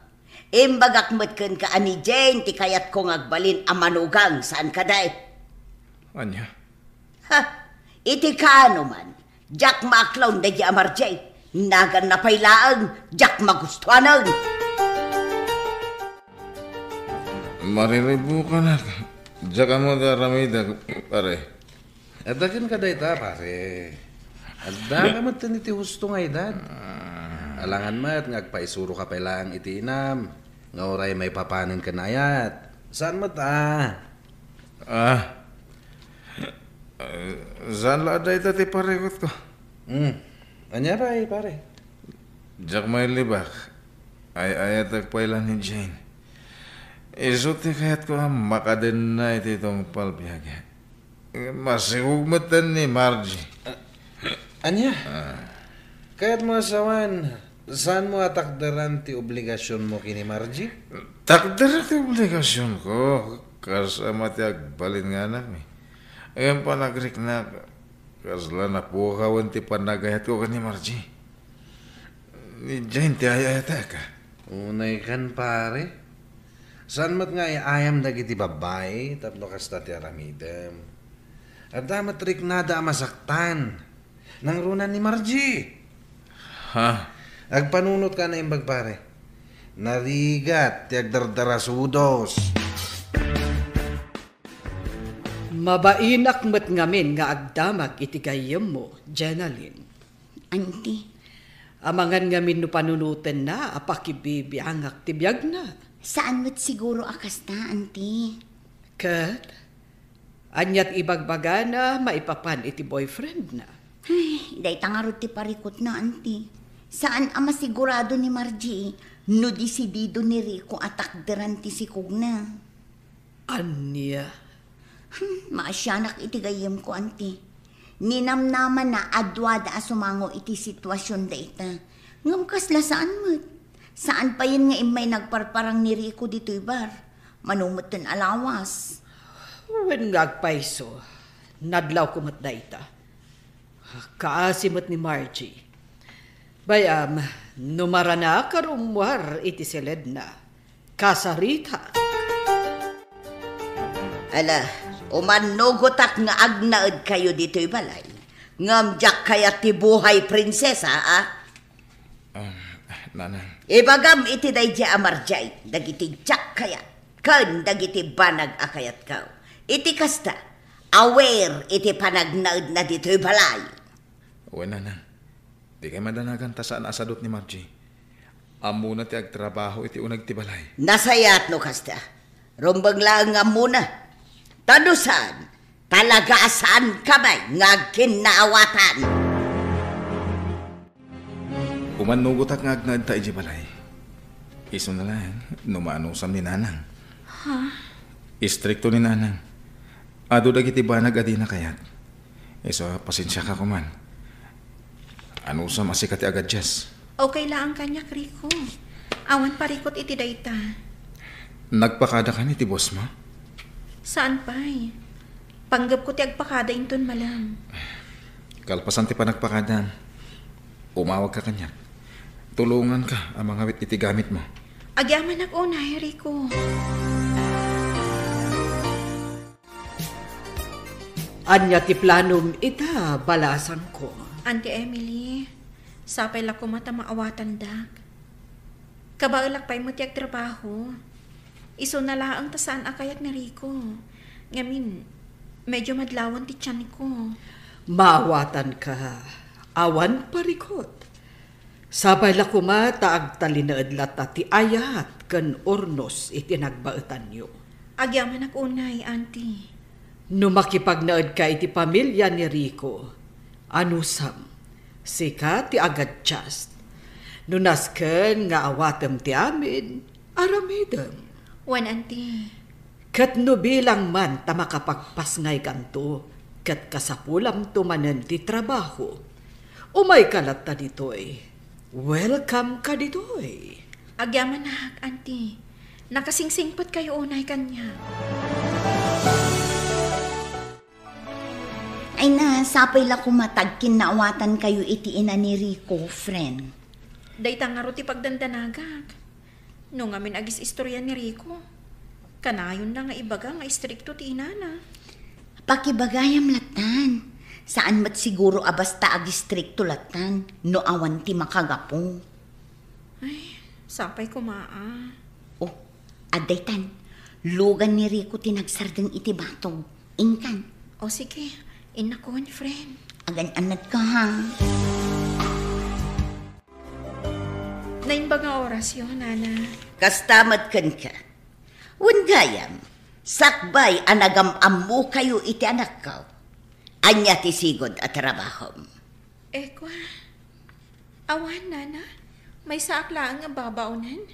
Imbagakmat kan ka ani Jane ti kayat kong agbalin amanugang saan ka day. Anya? Ha? Iti kaano man. Jack maklaw na di Margie. Nagan na pailaang. Jack magustuhanan. Mariribu ka na. Jack mo da ramida, pare. Adakin ka day ta, pare. Adda ka man iti husto nga edad. Alangan mat, ngagpaisuro ka pailang iti inam. Nga oray may papanin ka na ayat. Saan mat Saan la day ti paregot ko? Anya pare? Jack may libak. Ay ayat agpailan ni Jane. Isuti kayat ko makaden na iti itong palbiyaga. Masigugmatan ni Margie. Anya? Kaya't mo asawan, saan mo atakdaran ti obligasyon mo kini Margie? Takdara ti obligasyon ko. Kasama ti agbalin nga anak mi. Ayan pa nagrik na. Kasla na po kawan ti panagayat ko kani Margie. Ni Jain ti ayayata ka. Unay kan pare. Saan mat nga ayam dagiti babay, tapno kasta ti aramidem. At damat rik nada masaktan. Nang runan ni Margie. Ha? Agpanunot ka na imbag pare. Narigat, ti agdardarasudos. Mabainak met ngamin nga agdamag iti gayem mo, Jenaline. Auntie, Amangan ngamin no panunuten na, apakibibiyang aktibiyag na. saan mo't siguro akas na, auntie? Kat, anyat ibagbaga na maipapan iti boyfriend na. Ay, day tangarot ti parikot na, auntie. Saan ama sigurado ni Margie, no disidido ni Rico atakderan ti sikog na. Anya? Maasyanak iti gayem ko, auntie. Ninamnaman na adwada asumango iti sitwasyon da ita. Ngam kasla saan mo't? Saan pa yun nga imay nagparparang ni Rico dito ibar? Manumot ten alawas. When ngagpaiso, nadlaw kumat da ita. Kaasimot ni Margie. Bayam, numara na karumwar iti silid na. Kasarita. Ala, umanugotak nga agnaed kayo dito'y balay. Ngamjak kaya ti buhay prinsesa, ah? Nanang. Ibagam iti day di amarjay, dagiti jak kaya, kan dagiti banag akayat kao. Iti kasta, aware iti panagnaed na dito'y balay. Uwe, nanang. Di kayo madanagan ta saan asadot ni Margie. Amo na ti agtrabaho iti unag ti balay. Nasayat no kasta, rumbang lang nga muna. Tanusan, talaga saan kamay nga kinaawatan. Umanugot at ngagnaad ta iji balay. Iso na lang, numaanusam ni nanang. Ha? Istrikto ni nanang. Ado dagiti banag adi na kayat. Iso, pasensya ka kuman. Anusam asikati agad jas. Okay lang kanya, Rico. Awan parikot iti dayta. Nagpakada ka ni ti boss mo? Saan pa'y? Panggap ko ti agpakada inton malam. Kalpasan ti panagpakadan. Umawag ka kanya. Tulungan ka ang mga wit iti gamit mo. Agyaman ako na, Rico. Anya ti planom ita balasan ko. Auntie Emily, sapay la ko mata maawatan dak. Kabagalak pa'y mo ti agtrabaho. Iso na laang tasaan akayat ni Rico. Ngamin, medyo madlawan ti tiyan ko. Maawatan ka. Awan parikot. Sabay la kumata agtalinaed lata ti ayat kan ornos iti nagbaetan nyo. Agyaman ako unay, auntie. No makipagnaed ka iti pamilya ni Rico, anusam, sika ti agad just. No nasken nga awatem ti amin, aramidem. Wan, auntie. Kat no bilang man ta makapagpasngay kanto, kat kasapulam tumanen ti trabaho. Umay kalat ta ditoy. Welcome ka ditoy. Agyaman na, auntie. Nakasingsingpot kayo unay kanya. Ay na, sapay la kumatag kinaawatan kayo iti ina ni Rico, friend. Dayta nga ti pagdandanagag. No ngamin agis istorya ni Rico. Kanayon na nga ibaga nga istrikto ti inana. Pakibagayam latan. Saan mat siguro abasta agistrikto latan, no awan ti makagapo. Ay, sapay kumaa. Oh, adaytan, lugan ni Rico tinagsardeng iti batong. Ingkan. O sige, inakon, friend. Agan-anad ka ha. Nainbaga oras yun, nana. Kastamat kan ka. Wangayam, sakbay anagam-amu kayo iti anak ko. Anya ti sigod at trabahom. Kwa, awan, nana. May saaklaan nga babaunan.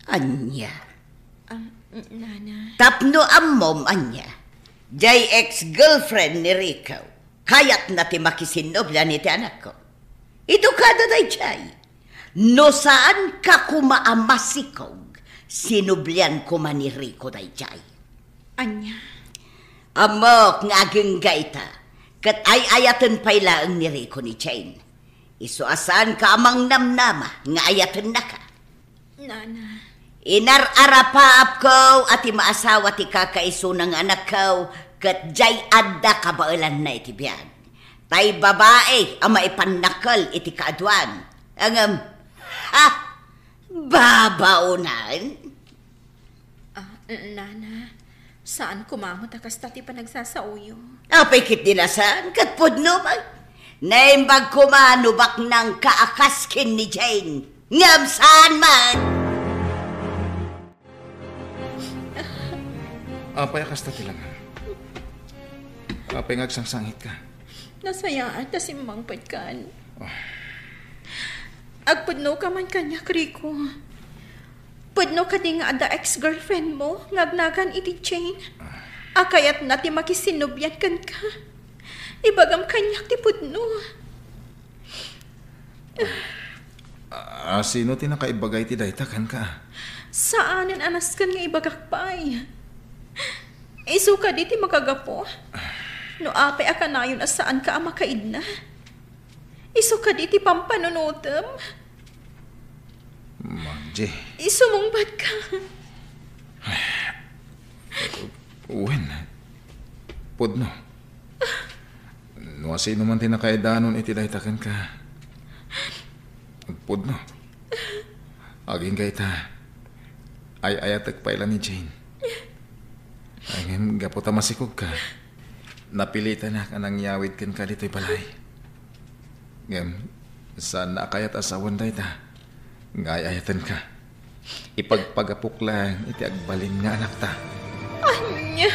Anya. Nana. Tapno ammom, anya. Jay ex-girlfriend ni Rico. Kayat na ti makisinobla ni ti anak ko. Ito kada dayjay. No saan ka kumaamasikog, sinublian ko man ni Rico dayjay. Anya, Amok nga aging gaita, kat ay-ayatan pailaang ni Rico ni Jane. Isuasan ka amang namnama, nga ayatan na ka. Nana. Inar-arapaap ko at imaasawa ti kakaiso ng anak ko, kat jay adda kabailan na itibiyag. Tay babae ang maipanakal iti kaadwan. Ang babaunan. Nana, saan kumamot akas tati pa nagsasauyo? Apay kit dinasan, kat pudno mag. Naimbag kumanubak ng kaakaskin ni Jane. Ngam saan man. Apay akas tati lang. Apay ngagsangsangit ka. Nasayaan ta si Mang Patkan. Agpudno ka man kanya, Rico. Pudno ka di nga ada ex-girlfriend mo, ngagnagan iti Jane. Akayat na ti makisinubyan kan ka. Ibagam kanya ti pudno. Sino ti nakaibagay ti dayta kan ka? Saanin anas kan nga ibagakpay? Isu ka di ti makagapo. No apay akanayon asaan ka ang makaid na. Isu ka di ti pampanunutem. Margie. Isumungbat ka. Uwen. Pudno. No, sino man tinakaidanon iti daytakan ka. Pudno. Aging gaita. Ay ayatag paila ni Jane. Ay gaputa masikog ka. Napilitan na ka nang yawid kan ka dito'y balay. Ngam, saan na kayat asawan dayta? Ngayayatan ka. Ipagpagapok lang iti agbalin nga anak ta. Anya.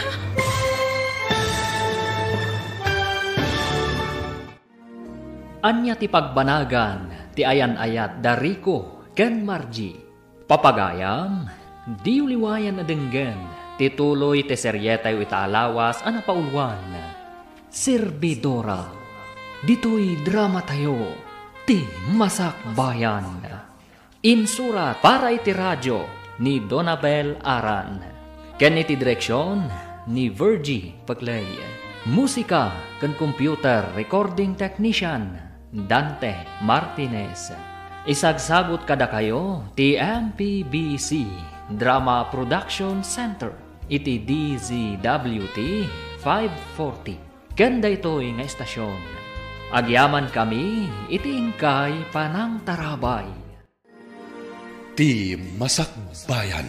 Anya ti pagbanagan, ti ayan-ayat da Rico ken Margie. Papagayam, di uliwayan na denggen, ti tuloy ti seryetayo itaalawas ana paulwan. Serbidora, dito'y drama tayo, ti Masak Bayan. Insurat para iti radyo ni Donabel Aran. Ken iti direksyon ni Virgie Paglay. Musika ken computer recording technician Dante Martinez. Isagsagot kada kayo ti MPBC Drama Production Center iti DZWT 540. Ganda ito'y nga estasyon. Agyaman kami iti ingkay panang tarabay. Ti Masak Bayan.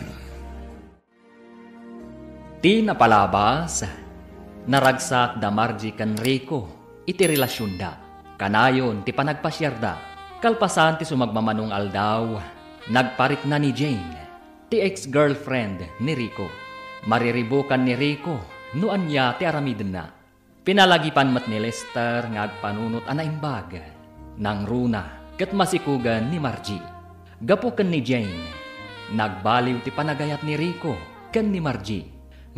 Ti napalabas, naragsak da Margie kan Rico, iti relasyon da. Kanayon ti panagpasyarda, kalpasan ti sumagmamanong aldaw, nagparik na ni Jane, ti ex-girlfriend ni Rico. Mariribukan ni Rico, noan ti aramiden na. Pinalagipan mat ni Lester nga agpanunot anaimbag, nang runa ket masikugan ni Margie. Gapuken ni Jane, nagbaliw ti panagayat ni Rico ken ni Margie.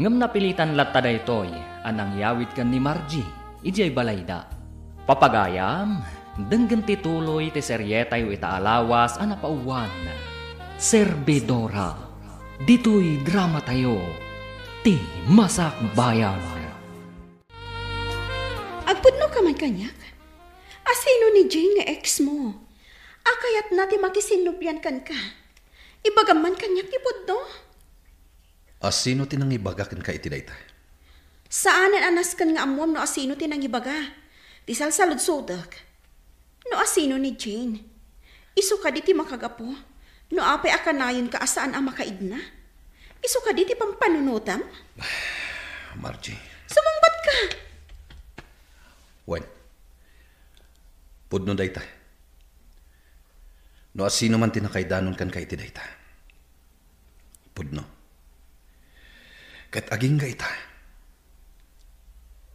Ngem napilitan latta daytoy anang yawid ken ni Margie, ijay balayda. Papagayam, denggen ti tuloy ti seryetayo itaalawas ana pauwan. Serbidora, dito'y drama tayo, ti Masak Bayan. Agpudno ka man kanyak. Asino ni Jane nga ex mo? Akayat na ti makisinubyan kan ka. Ibagaman kanyak ti pudno. Asino tinang ibagakin ka iti dayta? Saanan anas kan nga amuam no asino ti nang ibaga? Ti salsalud-sudak. No asino ni Jane? Isu ka di ti makagapo? No apay akanayon ka asaan ang makaid na? Isu ka di ti pampanunutam? Margie. Sumungbat ka! Wen. Pudno dayta. No asino man tinakaidanon kan ka iti dayta. Pudno. Kat aging gaita.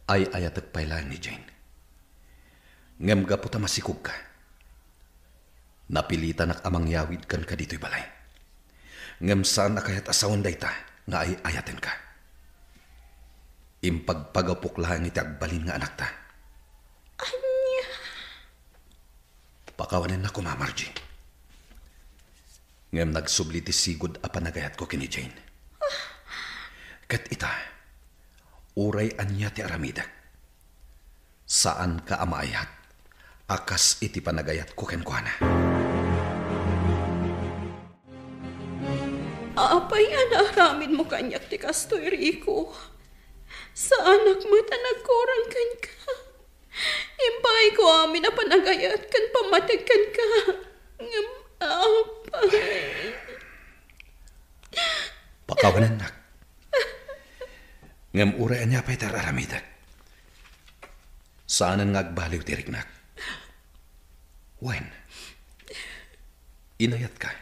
Ay ayatag pailaan ni Jane. Ngem gaputa masikog ka. Napilitan ak amang yawid kan ka dito'y balay. Ngem saan akayat asawan dayta nga ay ayaten ka. Impagpagapok lang iti agbalin nga anak ta. Anya. Pakawanin na ko, Ma Margie. Ngam nagsubli ti sigod a panagayat ko kini Jane. Kat ita, uray anya ti aramidak. Saan ka amaayat? Akas iti panagayat ko kenkwana. Apay anaramin mo kanyak ti kastoy, Rico. Sa anak mo nagkurang kan ka. Impay ko amin na panagayat kan pamatagkan ka. Ngam apay. Pakawanan nak. Ngam uray anya pa'y tararamidak. Saanan ngagbaliw ti riknak. Wen, inayat ka.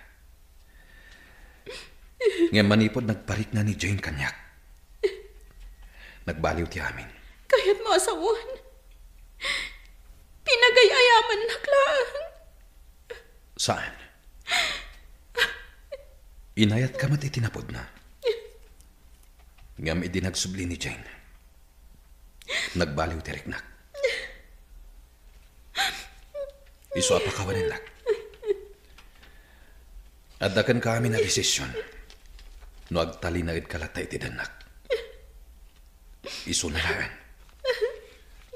Ngam manipod nagparik na ni Jane kanyak. Nagbaliw ti amin. Kaya't masawan. Pinagayayaman naklaan. Saan? Inayat ka mat itinapod na. Ngam idinagsubli ni Jane. Nagbaliw ti riknak. Iso apakawanin lang. Adakan kami na desisyon. No agtali na kalatay ti danak. Iso na lang.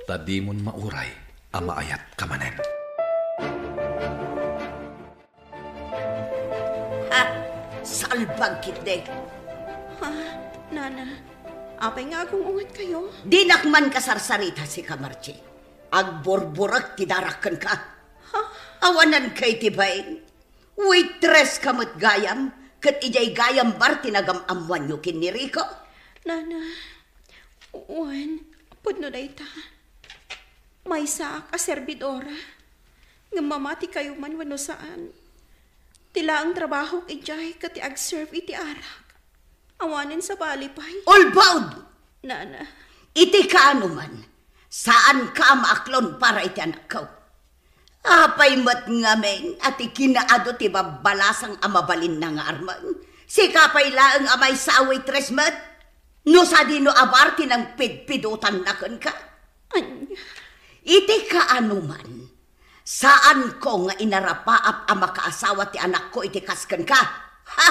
Tadimon mauray amaayat kamanen. Ha? Salbang kitde. Ha, Nana, apay nga akong ungat kayo. Di nakman kasarsarita si Kamarchi. Agborburak ti darakan ka. Awanan kay tibain. Waitress kamot gayam. Kat ijay gayam bar tinagam-amuan nyo kin ni Rico. Nana, Juan, pudno na ita. May saak a servidora. Nga mamati kayo man wano saan. Tila ang trabaho ijay kat ag-serve iti arak. Awanin sa balipay. Ulbaud! Nana. Iti ka man. Saan ka maaklon para iti anak ko? Apay mat ngamen at ikinaado ti babalasang amabalin na nga arman. Si kapay laang amay sa waitress mat. No sa dino abarti ng pidpidutan na kan ka. Anya. Iti ka man. Saan ko nga inarapaap ang makaasawa ti anak ko iti kaskan ka? Ha?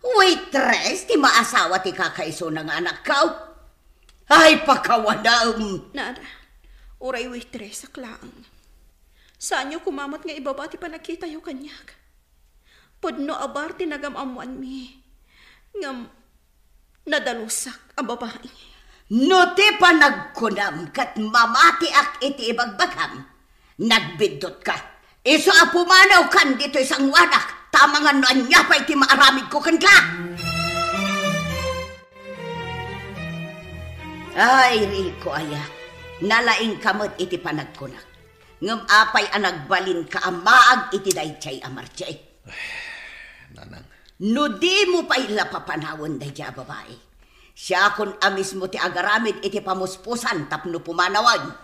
Waitress ti maasawa ti kakaiso ng anak ko? Ay pakawadam. Nana, uray waitress sa klaang. Saan nyo kumamot nga ibabati pa nakita yung kanyak? Podno abar tinagamamuan mi. Ngam nadalusak ang babae. No ti pa nagkunam kat mamati ak iti ibagbagam. Nagbidot ka. Iso apumanaw kan dito isang wanak. Tamangan no anya pa iti maaramid ko kan ka. Ay, Rico, aya. Nalaing kamot iti panagkunak. Ngam apay ang nagbalin ka amaag iti daychay amarchay. Nanang. No di mo pa ila papanawon daychay babae. Siya kun amis mo ti agaramid iti pamuspusan tapno pumanawan.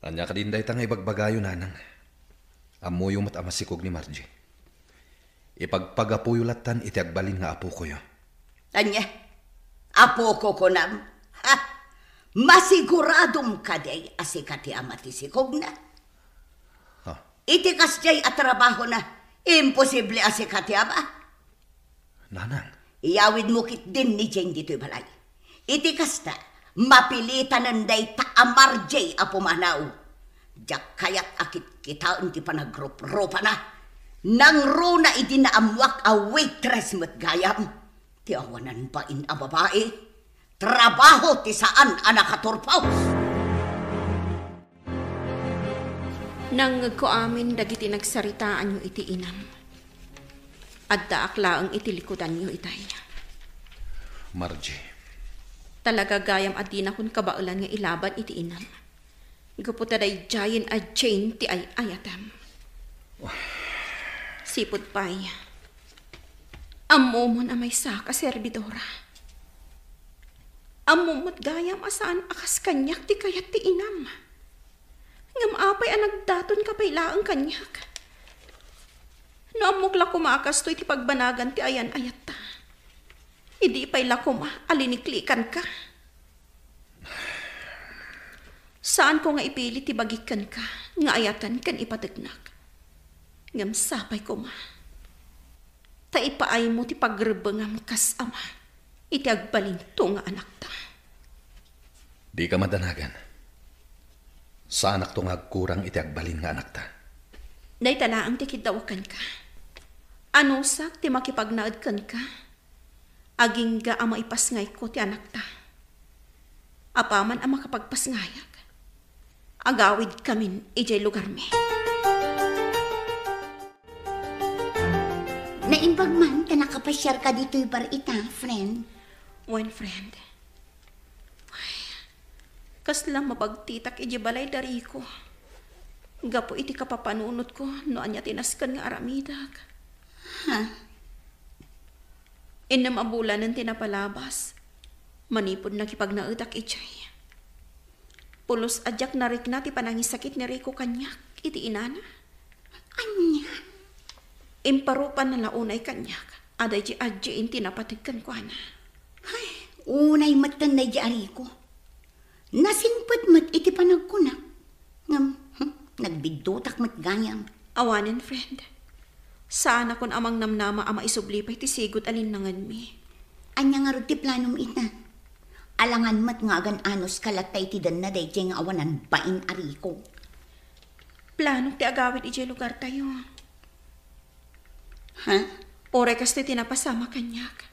Anya ka din day tang ibagbagayo, Nanang. Amuyo mat amasikog ni Margie. Ipagpagapuyo latan iti agbalin nga apo ko yo. Anya? Apo ko kunam? Ha? Masiguradong kaday asikati amati sikog na. Iti kasjay at trabaho na. Imposible asikati ama. Nanang. Iyawid mo kit din ni Jane dito'y balay. Iti kasta, mapilitan nanday taamar jay apumanaw. Diyak kayat akit kita unti pa nagrup-rupa na. Nang runa iti naamwak a waitress mat gayam. Ti awanan pa in a babae. Trabaho ti saan anak katurpaws. Nang ko amin dagiti nagsaritaan nyo iti inam. Adda akla ang itilikudan nyo itay. Margie. Talaga gayam adi na kun kabaulan nga ilaban iti inam. Gaputa day jayin a Jane ti ay ayatam. Sipod pay. Amumon amay saka servidora. Amumot gayam asaan akas kanyak ti kayat ti inam. Ngam apay ang nagdaton kapay laang kanyak. No amok lakumakas to iti pagbanagan ti ayan ayat ta. Idi pay lakuma aliniklikan ka. Saan ko nga ipili ti bagikan ka nga ayatan kan ipategnak. Ngam sapay ko ma. Ta ipaay mo ti pagrebengam kas ama. Iti agbalinto nga anak ta. Di ka madanagan. Sa anak to nga agkurang iti agbalin nga anak ta. Day talaang ti kidawakan ka. Anusak ti makipagnaadkan ka. Aging ga ama ipasngay ko ti anak ta. Apaman ang makapagpasngayag. Agawid kamin ijay lugar mi. Naimbag man ka nakapasyar ka dito'y bar ita, friend. One friend. Ay, kaslang mabagtitak iji balay dari ko. Gapo iti kapapanunot ko no anya tinaskan nga aramidag. Ha? Inam abulan ng tinapalabas. Manipod na kipagnautak ijay. Pulos adyak narik na ti panangisakit ni Rico kanyak iti inana. Anya? Imparupan na launay kanyak. Aday ji adji inti napatigkan ko na. Ay, unay matan na di ko. Nasinpad mat iti panagkunak. Nagbidutak mat gayam. Awanin, friend. Sana kun amang namnama ama isublipay ti sigot alinangan mi. Anya nga ti planom ita. Alangan mat nga agan anos kalatay ti dan na day nga awanan bain ariko. Planong ti agawid iti lugar tayo. Ha? Ore kas ti tinapasama kanyak.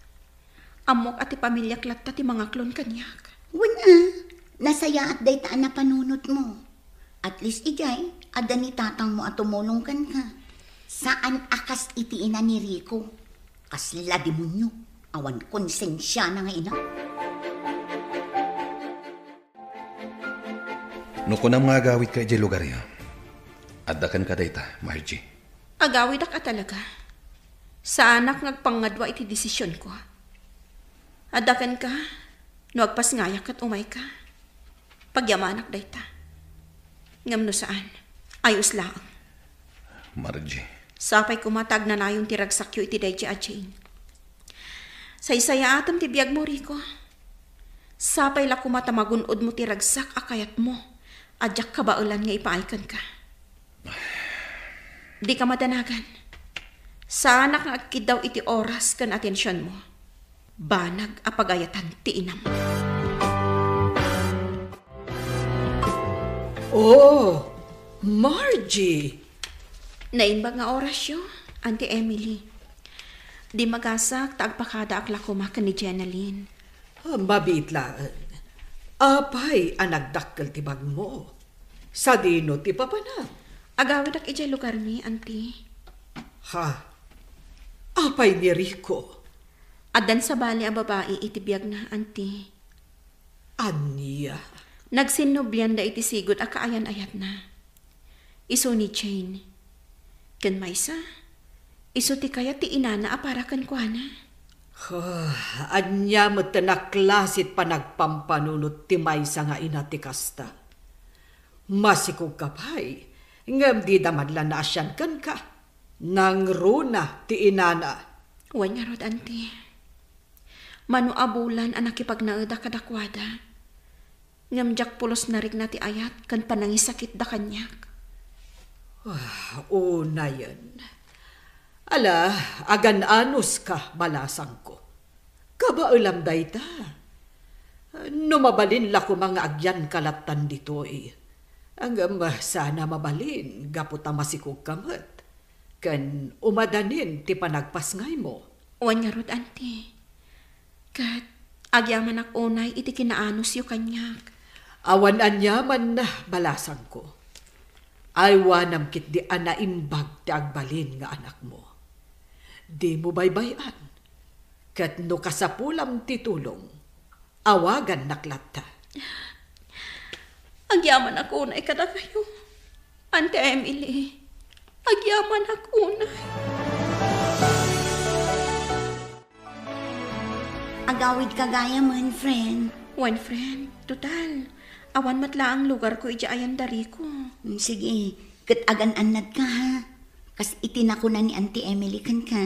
Amok at ti pamilya klatta ti mga klon kanyak. Wala. Nasaya at day taan na panunot mo. At least ijay, ada ni tatang mo at tumulong kan ka. Saan akas iti ina ni Rico? Kasla demonyo. Awan konsensya na nga ina. No ko na mga agawid ka iti lugar ya. Addakan ka dayta, Margie. Agawid ka talaga. Sa anak ngagpangadwa iti desisyon ko. Adakan ka, no agpasngayak at umay ka. Pagyamanak dayta. Ngam no saan, ayos lang. Margie. Sapay kumatag na na yung tiragsakyo iti dayja atyain. Saysaya atam ti biyag mo, Rico. Sapay la kumatamagunod mo tiragsak akayat mo. Adyak kabaulan nga ipaikan ka. Di ka madanagan. Sa anak nga agkidaw iti oras kan atensyon mo. Banag apagayatan ti inam. Oh, Margie! Naimbag nga orasyo, Auntie Emily. Di magasak, taagpakada akla kumakan ni Jenaline. Mabitlaan. Apay ang nagdakkel ti bag mo. Sa dino ti papanag. Agawid ak ijay lugar mi, Auntie. Ha? Apay ni Rico. Adan sa bali ang babae itibiyag na, Auntie. Anya? Nagsinubyan da iti sigot a kaayan-ayat na. Iso ni Jane. Kan maysa, iso ti kaya ti inana apara kan kuana. Anya mo tanaklasit pa nagpampanunot ti maysa nga ina ti kasta. Masikog kapay, ngam di damadlan na asyan kan ka. Nang runa ti inana. Uwan nga rod, Auntie. Manu abulan ang nakipagnaeda kadakwada. Ngamjak pulos narig na ti ayat kan panangisakit da kanyak. Una yan. Ala, agan anos ka balasang ko. Kabaulam day ta. Numabalin la ko mga agyan kalatan dito eh. Hanggang sana mabalin, gaputa masikog kamat. Kan umadanin ti panagpasngay mo. Uwan nga rod, Auntie. Kat, agyaman ak unay iti kinaanos yu kanyak. Awan anyaman na balasan ko. Aywanam kit di anaimbag ti agbalin nga anak mo. Di mo baybayan. Kat no kasapulam ti tulong, awagan naklatta. Agyaman ak unay kada kayo. Auntie Emily, agyaman ak unay. Agawid kagaya man, friend. One friend, total. Awan matla ang lugar ko ija ayan dari ko. Sige, kat agan-anad ka ha. Kas itinako na ni Auntie Emily kan ka.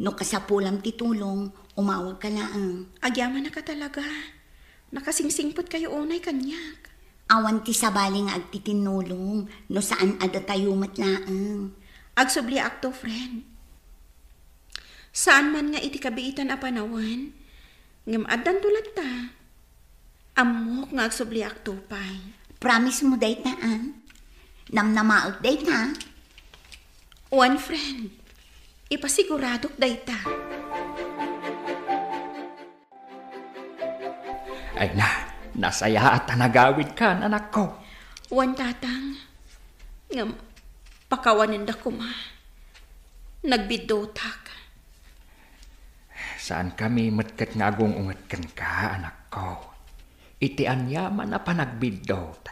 No kasapulam ti tulong, umawag ka laang. Agyaman na ka talaga. Nakasingsingpot kayo unay kanyak. Awan ti sabali nga agtitinulong, no saan ada tayo matlaang. Agsubli akto, friend. Saan man nga iti kabiitan a panawan, ngam addan tulad ta. Amok nga agsubli akto pay. Promise mo dayta, Namnamaot dayta. One friend, ipasiguradok dayta. Ay nasaya at nagawid ka, anak ko. One tatang, ngam pakawanin da ko ma. Nagbidotak. Saan kami matkat nga agong ungatkan ka, anak ko? Iti anyaman na panagbidot.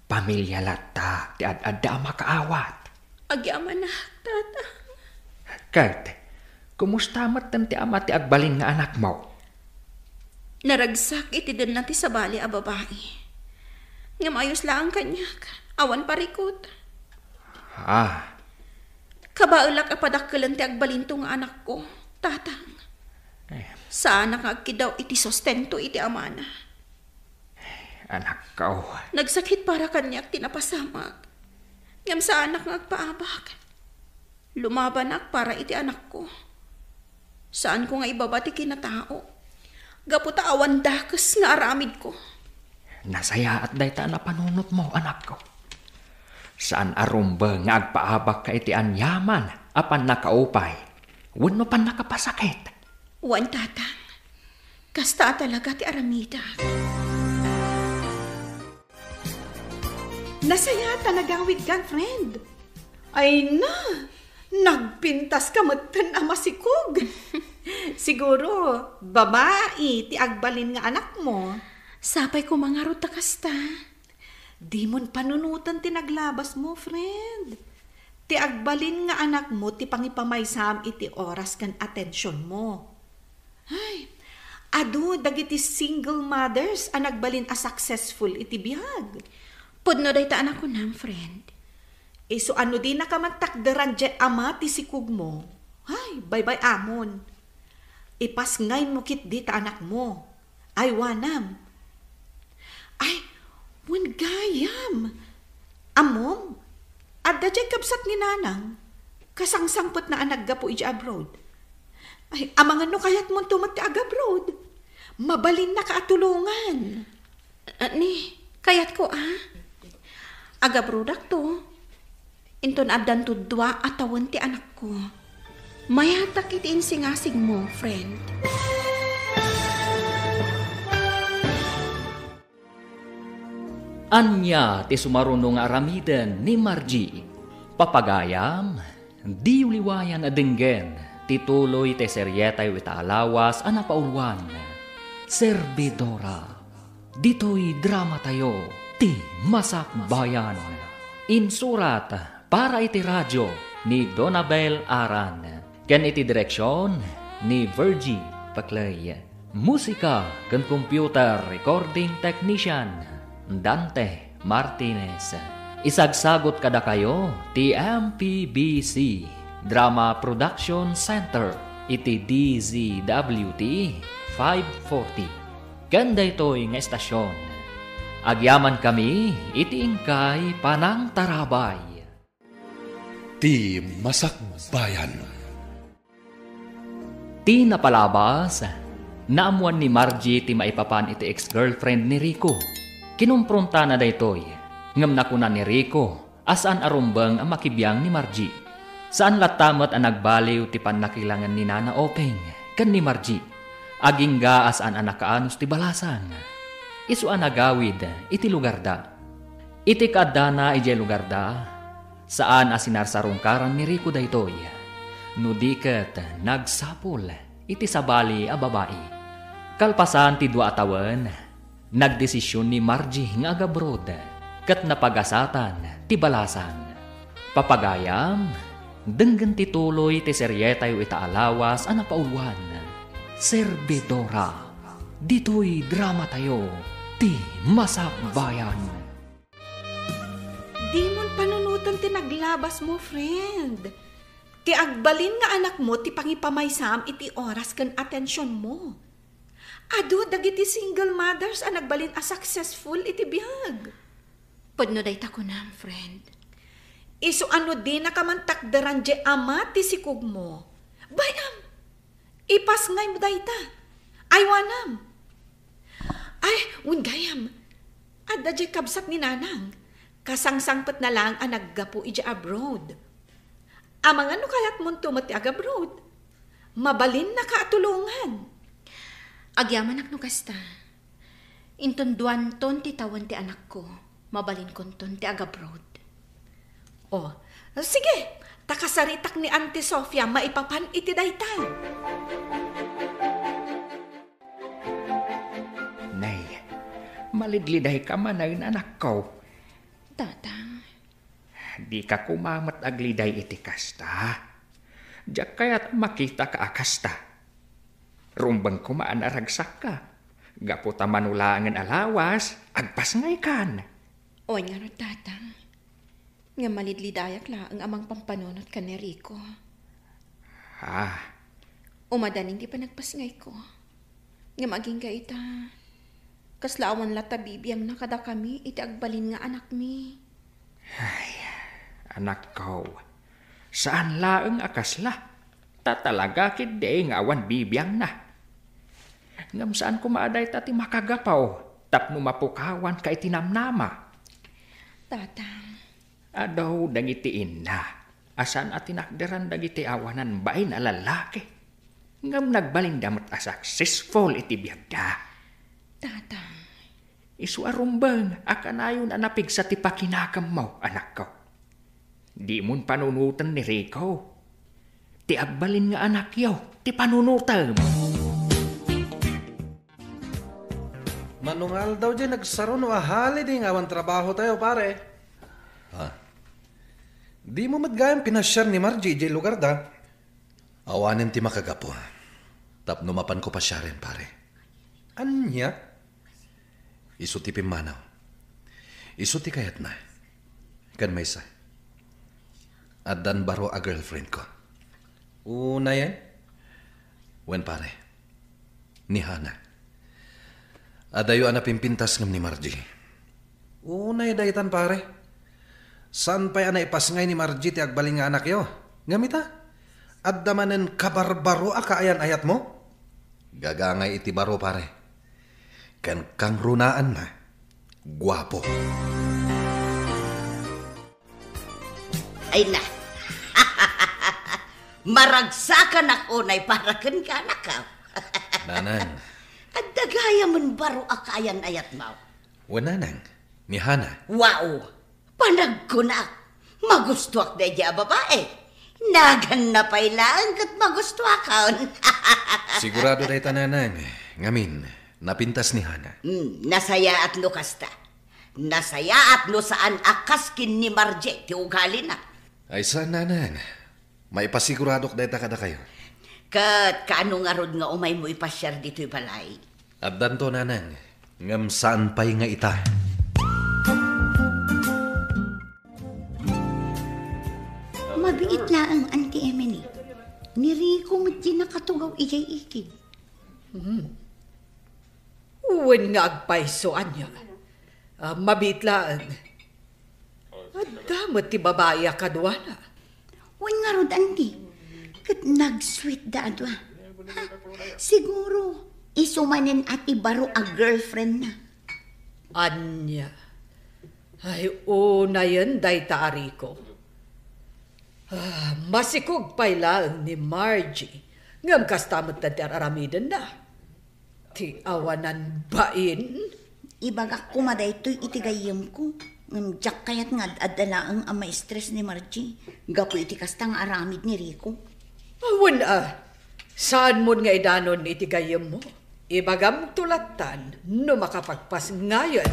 Pamilya lata, ti ad-adda makaawat. Agyaman na, tatang. Kat, kumusta matan ti ama ti agbalin nga anak mo? Naragsak iti din nati sa bali a babae. Nga maayos lang kanyak, awan parikot. Kabaulak a padakkelan ti agbalinto nga anak ko, tatang. Sana nga agkidaw iti sustento iti amana. Anak ko. Nagsakit para kanyak tinapasamak. Ngam sa anak nga agpaabak. Lumabanak para iti anak ko. Saan ko nga ibabati kinatao? Gaputa awan dakes nga aramid ko. Nasaya at dayta na panunot mo, anak ko. Saan arumba nga agpaabak ka iti anyaman apan nakaupay? Wano pan nakapasakit? Wan tatang, kasta talaga ti aramida. Nasaya talagang with gang friend. Ay na, nagpintas ka matan ama si Kug. Siguro, babae, ti agbalin nga anak mo. Sapay ko mga ruta kasta. Di mon panunutan ti naglabas mo, friend. Ti agbalin nga anak mo, ti pangipamaysam iti oras kan atensyon mo. Ay, adu, dagiti single mothers ang nagbalin a successful iti biyag. Pudno day ta anak ko nam, friend. So ano di nakamantakdaran dyan ama ti sikug mo? Ay, bye-bye amon. Ipas ngay mo kit di ta anak mo. Ay, wanam. Ay, wan gayam. Amom, adda dyan kapsat ni nanang. Kasangsangpot na anak gapo iji abroad. Ay, amangan no kayat mo tumati abroad. Mabalin na kaatulungan. Ni, kayat ko agabrodak to. Inton addan to dua atawan ti anak ko. Mayatak iti insingasig mo, friend. Anya ti sumaruno nga aramiden ni Margie. Papagayam, di uliwayan adenggen, tituloy ti seryetay wita alawas anapaulwan. Servidora, dito'y drama tayo, ti Masakbayan. Insurat para iti radyo ni Donabel Aran. Ken iti direksyon ni Virgie Paclay. Musika ken computer recording technician Dante Martinez. Isagsagot kada kayo ti MPBC Drama Production Center iti DZWT 540. Ganda ito'y nga estasyon. Agyaman kami iti ingkay Panang Tarabay. Ti Masakbayan. Ti napalabas, naamuan ni Margie ti maipapan iti ex-girlfriend ni Rico. Kinumpronta na daytoy, ngam nakuna ni Rico, asan arumbang ang makibiyang ni Margie. Saan latamat ang nagbaliw ti pannakilangan ni Nana Openg, kan ni Margie. Agingga asan ang nakaanos ti balasang. Isu ang nagawid, iti lugar da. Iti kadana iti lugar da, saan asinarsarungkaran ni Rico daytoy. Nudiket nagsapol, iti sabali a babae. Kalpasan ti dua atawan, nagdesisyon ni Margie nga agabrod, kat napagasatan ti balasan. Papagayam, denggan tituloy ti seryetay ita alawas ang napaulwan. Servidora, dito'y drama tayo, ti Masakbayan. Di mon panunutan ti naglabas mo, friend. Ti agbalin nga anak mo ti pangipamaysam iti oras kan atensyon mo. Adu, dagiti single mothers ang nagbalin a successful iti biyag. Pudno day ta ko nam, friend. Iso ano di nakamantakdaran je ama ti sikug mo. Bayam, ipas ngay mo dayta. Aywanam. Ay, gayam. Adda je kabsat ni nanang. Kasangsangpet na lang ang naggapo ija abroad. Amang ano kayat mo tumati abroad? Mabalin na kaatulungan. Agyaman ak no kasta. Intonduan ton ti tawan ti anak ko. Mabalin kon ton ti abroad. Oh, sige. Takasaritak ni Auntie Sofia maipapan iti daytan. Nay, malidliday ka man ay anak ko. Tatang. Di ka kumamat agliday iti kasta. Diyak kaya't makita ka akasta. Rumbang kumaan aragsak ka. Gaputa manulangan alawas, agpas ngay kan. O nga ro, tatang. Nga malidlidayak la ang amang pampanunot ka ni Rico. Umadaning di pa nagpasngay ko. Nga maging ka ita. Kaslaawan lata bibiyang nakada kami, iti agbalin nga anak mi. Ay, anak ko, saan laeng akasla? Tatalaga kid nga awan bibiyang na. Ngam saan kumaaday tati makagapaw, tapno mapukawan ka itinamnama. Tatang. Adaw dagitiin na, asan at tinakderan dagiti awanan bain a lalaki. Ngam nagbalin damot a successful iti biyagda. Tatang. Isu arumbang, akanayon anapig sa tipakinakam mo, anak ko. Di mon panunutan ni Rico. Ti agbalin nga anak yaw, ti panunutan. Manungal daw dyan nagsaron o ahali di nga awan trabaho tayo, pare. Di mo matgayang pinasyar ni Margie dyan lugar da. Awanin ti makagapo. Tapno mapan ko pa siya rin, pare. Anya? Isu ti pimanaw. Isu ti kayat na. Kan may sa. Adan baro a girlfriend ko. Una yan? Wen pare. Ni Hana. Adayo ana pimpintas ngam ni Margie. Una daytan pare. Saan pa'y ana ipasngay ni Margie ti agbaling nga anak yo? Ngamita? Adda manen kabarbaro a kaayan ayat mo? Gagangay iti baro pare. Kan kang runaan na. Guwapo. Ay na. Maragsakan ako na'y parakan ka anak ka. Nanang. At dagaya man baro a kaayan ayat mo. Wananang. Ni Hana. Wow! Panagkunak. Magustuak na dya babae. Nagan na pailaan kat magustuakon. Sigurado day tananang. Ngamin, napintas ni Hana. Nasaya at no kasta. Nasaya at no saan akaskin ni Margie ti ugali na. Ay saan nanang? May pasiguradok day ta kada kayo. Kat kaano nga rod nga umay mo ipasyar dito'y balay. At danto nanang. Ngam saan pa'y nga ita? Mabiit na ang Auntie Emily. Ni Rico mo't di nakatugaw ijay ikid. Uwan nga agpaisoan niya. Mabitlaan. At damot ti babae kadwana. Wan nga rod, Auntie. Kat nag-sweet da adwa. Siguro, isumanin at ibaro a girlfriend na. Anya. Ay, una yan, dayta ariko. Masikog pailaan ni Margie. Ngam kastamot na aramidan na. Ti awanan bain. Ibagak ko madaytoy itigayam ko. Ngam jak kayat nga adala ang ma-stress ni Margie. Gapo iti kastang aramid ni Rico. Awan saan mo nga idanon itigayam mo? Ibagam tulatan no makapagpas ngayon.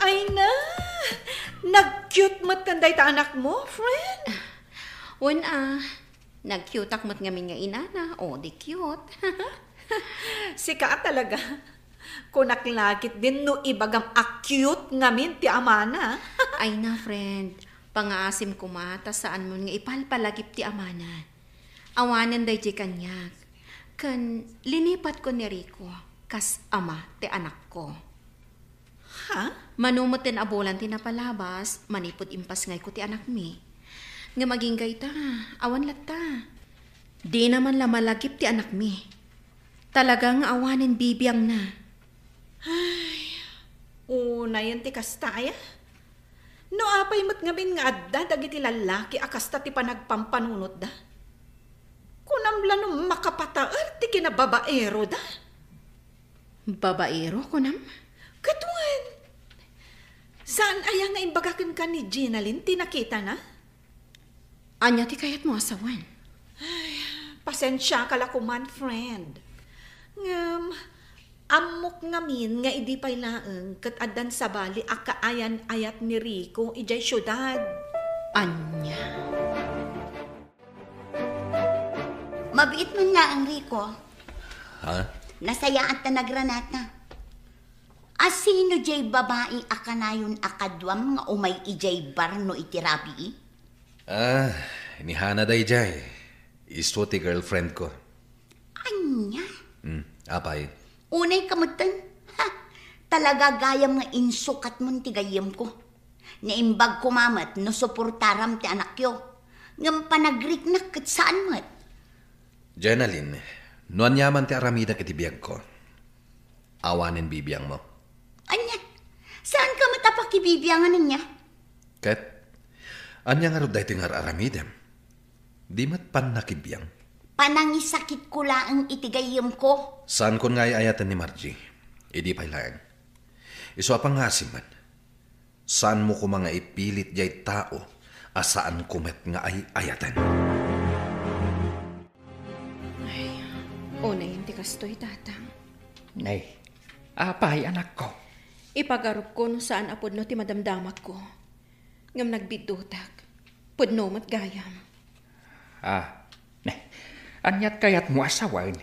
Ay na! Nag-cute mat kanday ta anak mo, friend. Wen nag-cute akmat ngamin nga inana. O, di cute. Si ka talaga. Kunaklagit din no ibagam a-cute ngamin ti amana. Ay na, friend. Pangaasim ko mata saan mo nga ipalpalagip ti amana. Awanan day di kanyak. Kan linipat ko ni Rico. Kas ama ti anak ko. Ha? Manumot din abulan ti napalabas, manipod impas ngay ko ti anak mi. Nga maging gayta, awan latta. Di naman la malagip ti anak mi. Talagang awanin bibiyang na. Ay, una yan ti kastaya. No apay mo't ngamin nga adda dagiti lalaki akasta ti panagpampanunot da. Kunamla no makapataer ti kinababaero da. Babaero ko nam? Katuan. Saan aya nga imbagakin ka ni Ginalyn tinakita na? Anya ti kayat mo asawan? Pasensya ka lakuman, friend. Ngam, amok ngamin nga idi pay laeng kat adan sa bali akaayan ayat ni Rico ijay syudad. Anya. Mabiit man nga ang Rico. Ha? Nasayaan ta nagranata. Asino jay babae akanayon akadwam nga umay ijay bar no itirabi? Ni Hana day jay. Isto ti girlfriend ko. Anya? Apay. Unay kamutan. Ha, talaga gayam nga insukat mon ti gayam ko. Naimbag kumamat no suportaram ti anak yo. Ngam panagriknak kat saan mat. Ginalyn, nuan yaman ti aramida kiti biyag ko. Awanin bibiyang mo. Anya? Saan ka matapakibibiyangan niya? Ket, anya nga ruday ti nga aramidem. Di mat pan nakibiyang. Panangisakit ko laang itigayam ko. Saan kon nga ayatan ni Margie? Idi pay laeng. Iso apang ngasiman. Saan mo ko mga ipilit jay tao asaan kumet nga ay ayatan? Una yung tikastoy, tatang. Nay, apay anak ko. Ipagarup ko no saan apod no ti madamdamak ko. Ngam nagbidutak. Pudno mat gayam. Anyat kayat mo asawan.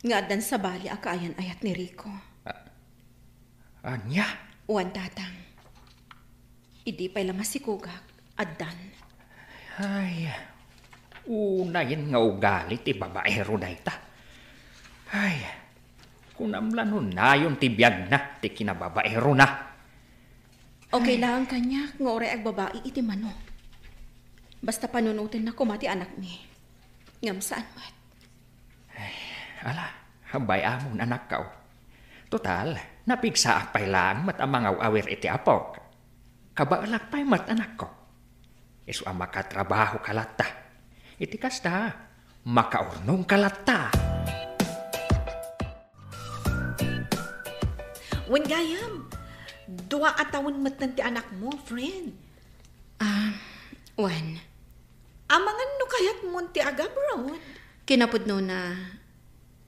Nga adan sa bali akaayan ayat ni Rico. Anya? Uwan, tatang. Idi pa'y lang masikugak. Adan. Ay, unayin nga ugali ti babaero na ita. Ay, kunamlanon na yung tibiyag na ti kinababaero na. Okay lang kanya nga oray ag babae iti mano. Basta panunutin na kumati anak ni. Ngam saan mat? Ala, habay amon anak ka. Total, napigsaak pa'y lang mat amangaw awir iti apok. Kabaalak pa'y mat anak ko. Isu ang makatrabaho kalata. Iti kasta, makaurnong kalata. Wen gayam, dua atawon matan ti anak mo, friend. Wan. Amangan no kayat mo ti agabroad. Kinapudno na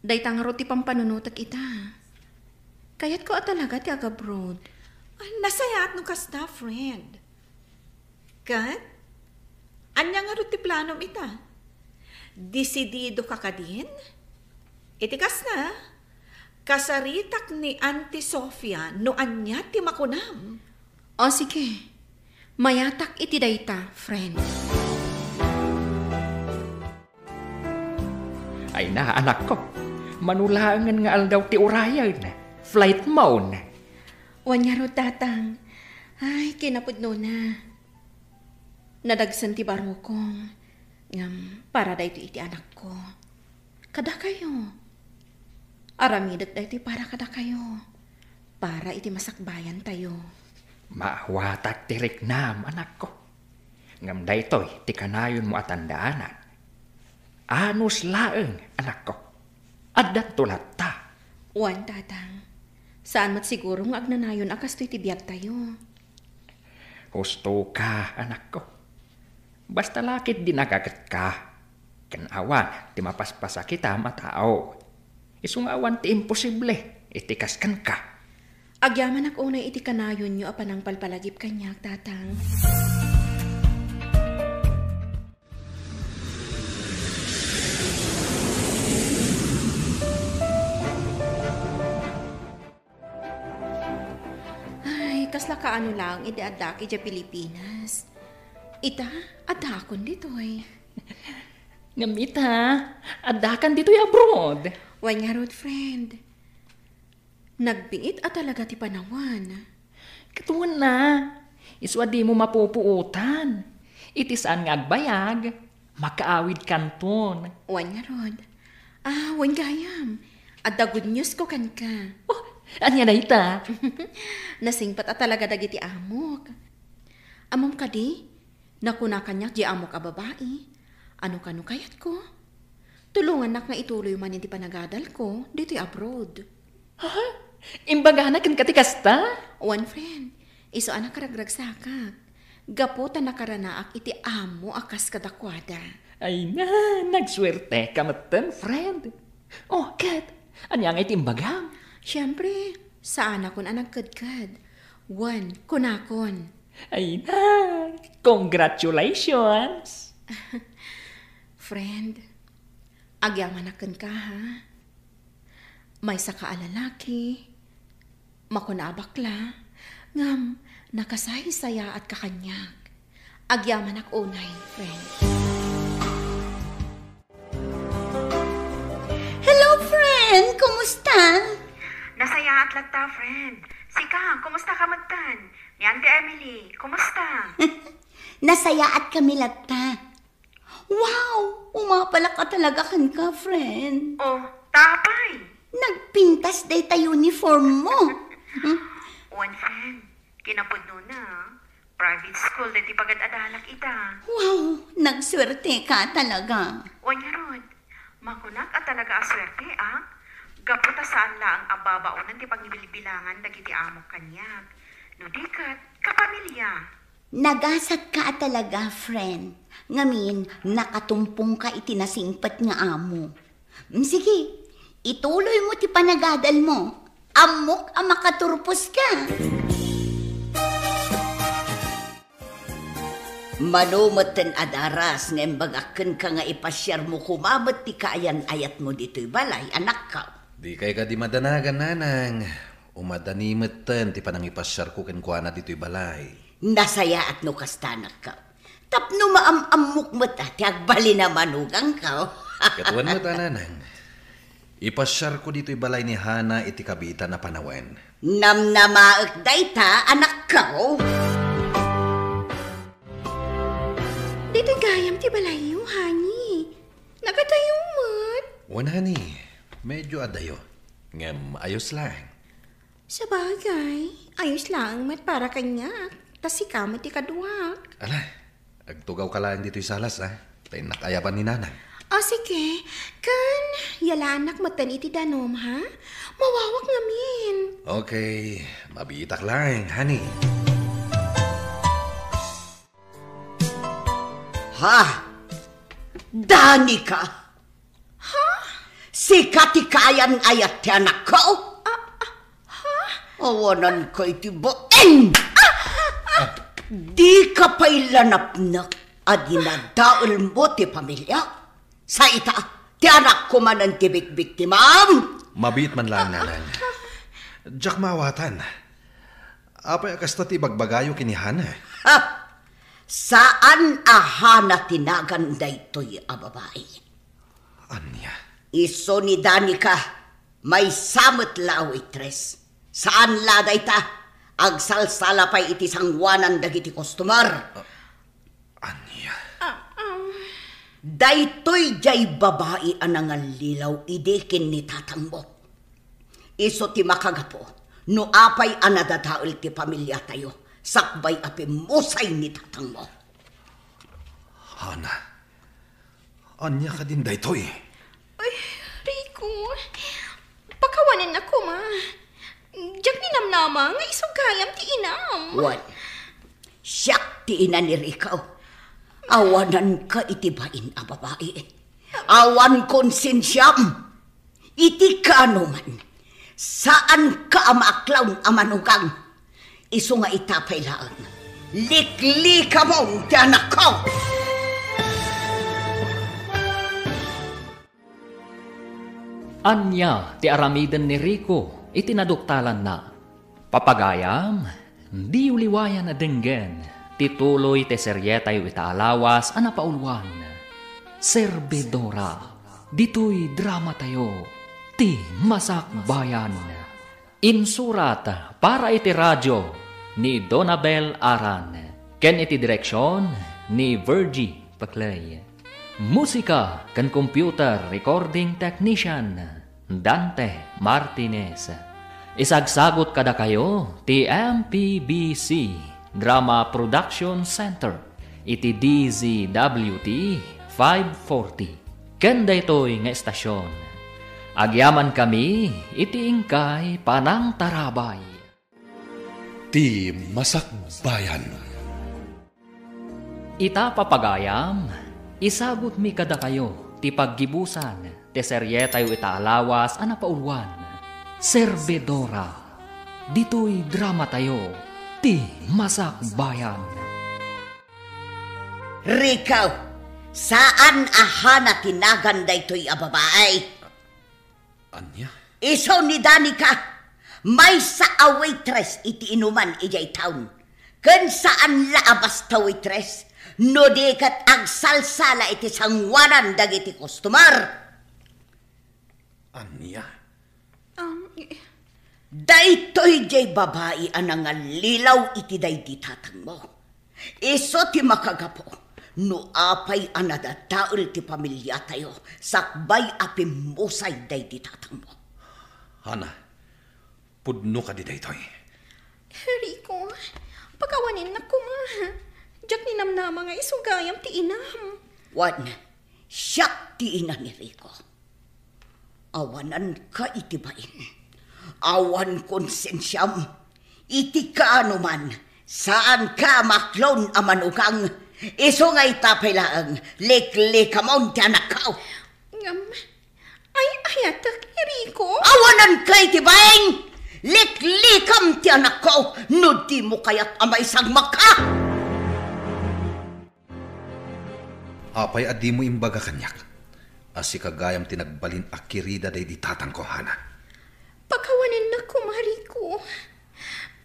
daytang ro ti pampanunutak ita. Kayat ko talaga ti agabroad. Nasayat no kasta, friend. Kat? Anya nga ro ti planom ita? Desidido ka kadin? Itikas na. Kasaritak ni Auntie Sofia no anya ti makunam. O sige, mayatak iti dayta, friend. Ay na, anak ko. Manulangan nga aldaw ti urayan. Flight mode. Wanya ro, tatang. Ay, kinapudno na. Nadagsan ti baro kong. Ngam, para dayto iti anak ko. Kada kayo. Aramidat dayto para kada kayo. Para iti masakbayan tayo. Maawatak ti riknam, anak ko. Ngam daytoy, ti kanayon mo atandaanan. Anus laeng, anak ko. Addan tulat ta. Wan, tatang. Saan mat siguro nga agnanayon akas to'y tibiyag tayo. Husto ka, anak ko. Basta lakit dinagagat ka. Kanawan, ti mapaspasa kita matao. Isungawan ti imposible, itikaskan ka. Agyaman ak unay iti kanayon nyo apanang palpalagip kanyak, tatang. Kasla ka ano lang, iti-adak iti Pilipinas. Ita, adakon ditoy. Ngamita, adakan dito'y abroad. Wan nga road, friend. Nagbiit at talaga ti panawan. Katuan na. Iswa di mo mapupuutan. Itisaan nga agbayag. Makaawid kanton. Wan nga rod. Wan gayam. At the good news ko kan ka. Oh, anya na ita? Nasingpat at talaga dagiti amok. Amom ka di? Nakuna kanyak di amok a babae. Ano kano kayat ko? Tulungan nak nga ituloy man hindi panagadal ko dito'y abroad. Ha? Imbagana kan katikasta? One friend, iso anak karagragsakak. Gaputa nakaranaak iti amo akas kadakwada. Ay na, nagswerte ka matan, friend. Oh, Kat, anyang iti imbagam? Siyempre, saan akon anagkadkad. One, kunakon. Ay na, congratulations! Friend, agyamanakan ka ha? May saka alalaki, makunabakla, ngam nakasay-saya at kakanyak. Agyamanak unay, friend. Hello, friend! Kumusta? Nasaya at lagta, friend. Sika, kumusta ka magtan? Ni Auntie Emily, kumusta? Nasaya at kami lagta. Wow! Umapala ka talaga kan ka, friend. Oh, tapay. Nagpintas day ta uniform mo. One friend, kinapod na. Private school, dati pagad adalak ita. Wow! Nagswerte ka talaga. One nga rod, makunak at talaga aswerte, Gaputa saan lang ang ababaunan ti pagnibilibilangan dagiti amok kanyak. No dikat, kapamilya. Nagasat ka talaga, friend. Ngamin, nakatumpong ka itinasingpat nga amo. Sige, ituloy mo ti panagadal mo. Amok ang makaturpos ka. Manumaten adaras nga imbagaken ka nga ipasyar mo kumamot ti kaayan ayat mo dito'y balay, anak ka. Di kay ka di madanagan, nanang. Umadanimeten ti panang ipasyar ko kenkwana dito'y balay. Nasaya at no kastanak ka. Tapno maamamok mo ti agbali na manugang ka. Katuan mo ta, nanang. Ipasyar ko dito'y balay ni Hana iti kabita na panawen. Namnamaak day ta, anak ka. Dito'y gayam ti balayo, honey. Nagatayo mat. Wan, honey. Medyo adayo. Ngam, ayos lang. Sa bagay, ayos lang mat para kanya. Tas ikaw mat ikaduak. Ala, agtugaw ka lang dito'y salas, Tay nakayapan ni nanang. Sige. Kan, yalanak matan iti danom, ha? Mawawak ngamin. Okay, mabitak lang, honey. Ha? Dani ka? Ha? Si katikayan ayat ti anak ko? Awanan ko iti boen! Di ka pa'y lanapnak at dinadaol mo ti pamilya? Sa ita, ti anak ko man ang tibik-bik ti ma'am? Mabit man lang, nanang. Diyak mawatan. Apay akasta ti bagbagayo kini Hana. Ha? Saan ahana tinagan daytoy a babae? Anya? Iso ni Danica, may samot lao itres. Saan laday ta? Agsalsala pa'y iti sangwanan dagiti customer. Anya? Daytoy jay babae anangan lilaw idekin ni tatang mo. Iso ti makagapo, no apay anadadaol ti pamilya tayo. Sakbay api musay ni tatang mo. Hana, anya ka din daytoy. Ay, Rico. Pakawanan ako, ma. Diyak ni namnama nga isugayam ti inam. Wan, siyak ti ina ni Rico. Awanan ka itibain a babae. Awan konsensyam. Iti ka anuman. Saan ka amaklaw amanugang? Iso nga itapay lang. Likli ka mong ti anak ko! Anya ti aramiden ni Rico itinaduktalan na. Papagayam, di uliwayan na denggen. Tituloy te seryetay itaalawas anapaulwan. Servidora, dito'y drama tayo. Ti Masakbayan. Insurat para iti radyo ni Donabel Aran. Ken iti direksyon ni Virgie Paclay. Musika ken computer recording technician Dante Martinez. Isagsagot kada kayo ti MPBC Drama Production Center iti DZWT 540. Ken daytoy nga estasyon. Agyaman kami, iti ingkay panang tarabay. Ti Masakbayan. Ita papagayam, isagot mi kada kayo, ti paggibusan, ti seryetayo ita alawas, anapaulwan, Serbedora. Dito'y drama tayo, ti Masakbayan. Rikaw, saan ahana tinagan daytoy a babae? Anya? Isaw ni Danica, may sa a waitress iti inuman ijay taon. Ken saan laabas ta waitress, no di kat agsalsala iti sangwanan dagiti customer. Anya? Daytoy jay babae anang lilaw iti day di tatang mo. Iso ti makagapo. No apay anadadaul ti pamilya tayo, sakbay apimusay day di tatang mo. Hana, pudno ka di daytoy. Rico, pagawanin na ko ma. Diyak ni namnama nga isugayam ti inam. Wan, siyak ti ina ni Rico. Awanan ka itibain. Awan konsensyam. Iti ka anuman, saan ka maklon amanugang. Iso nga itapay lang, liklikamon ti anak ka. Ay, ayatak, Rico. Awanan ka itibain! Liklikam ti anak ko, no di mo kaya't amay sang maka! Apay adi mo imbaga kanyak. Asi kagayam tinagbalin akirida day di tatang ko, Hana. Pagkawanin na ko, Rico.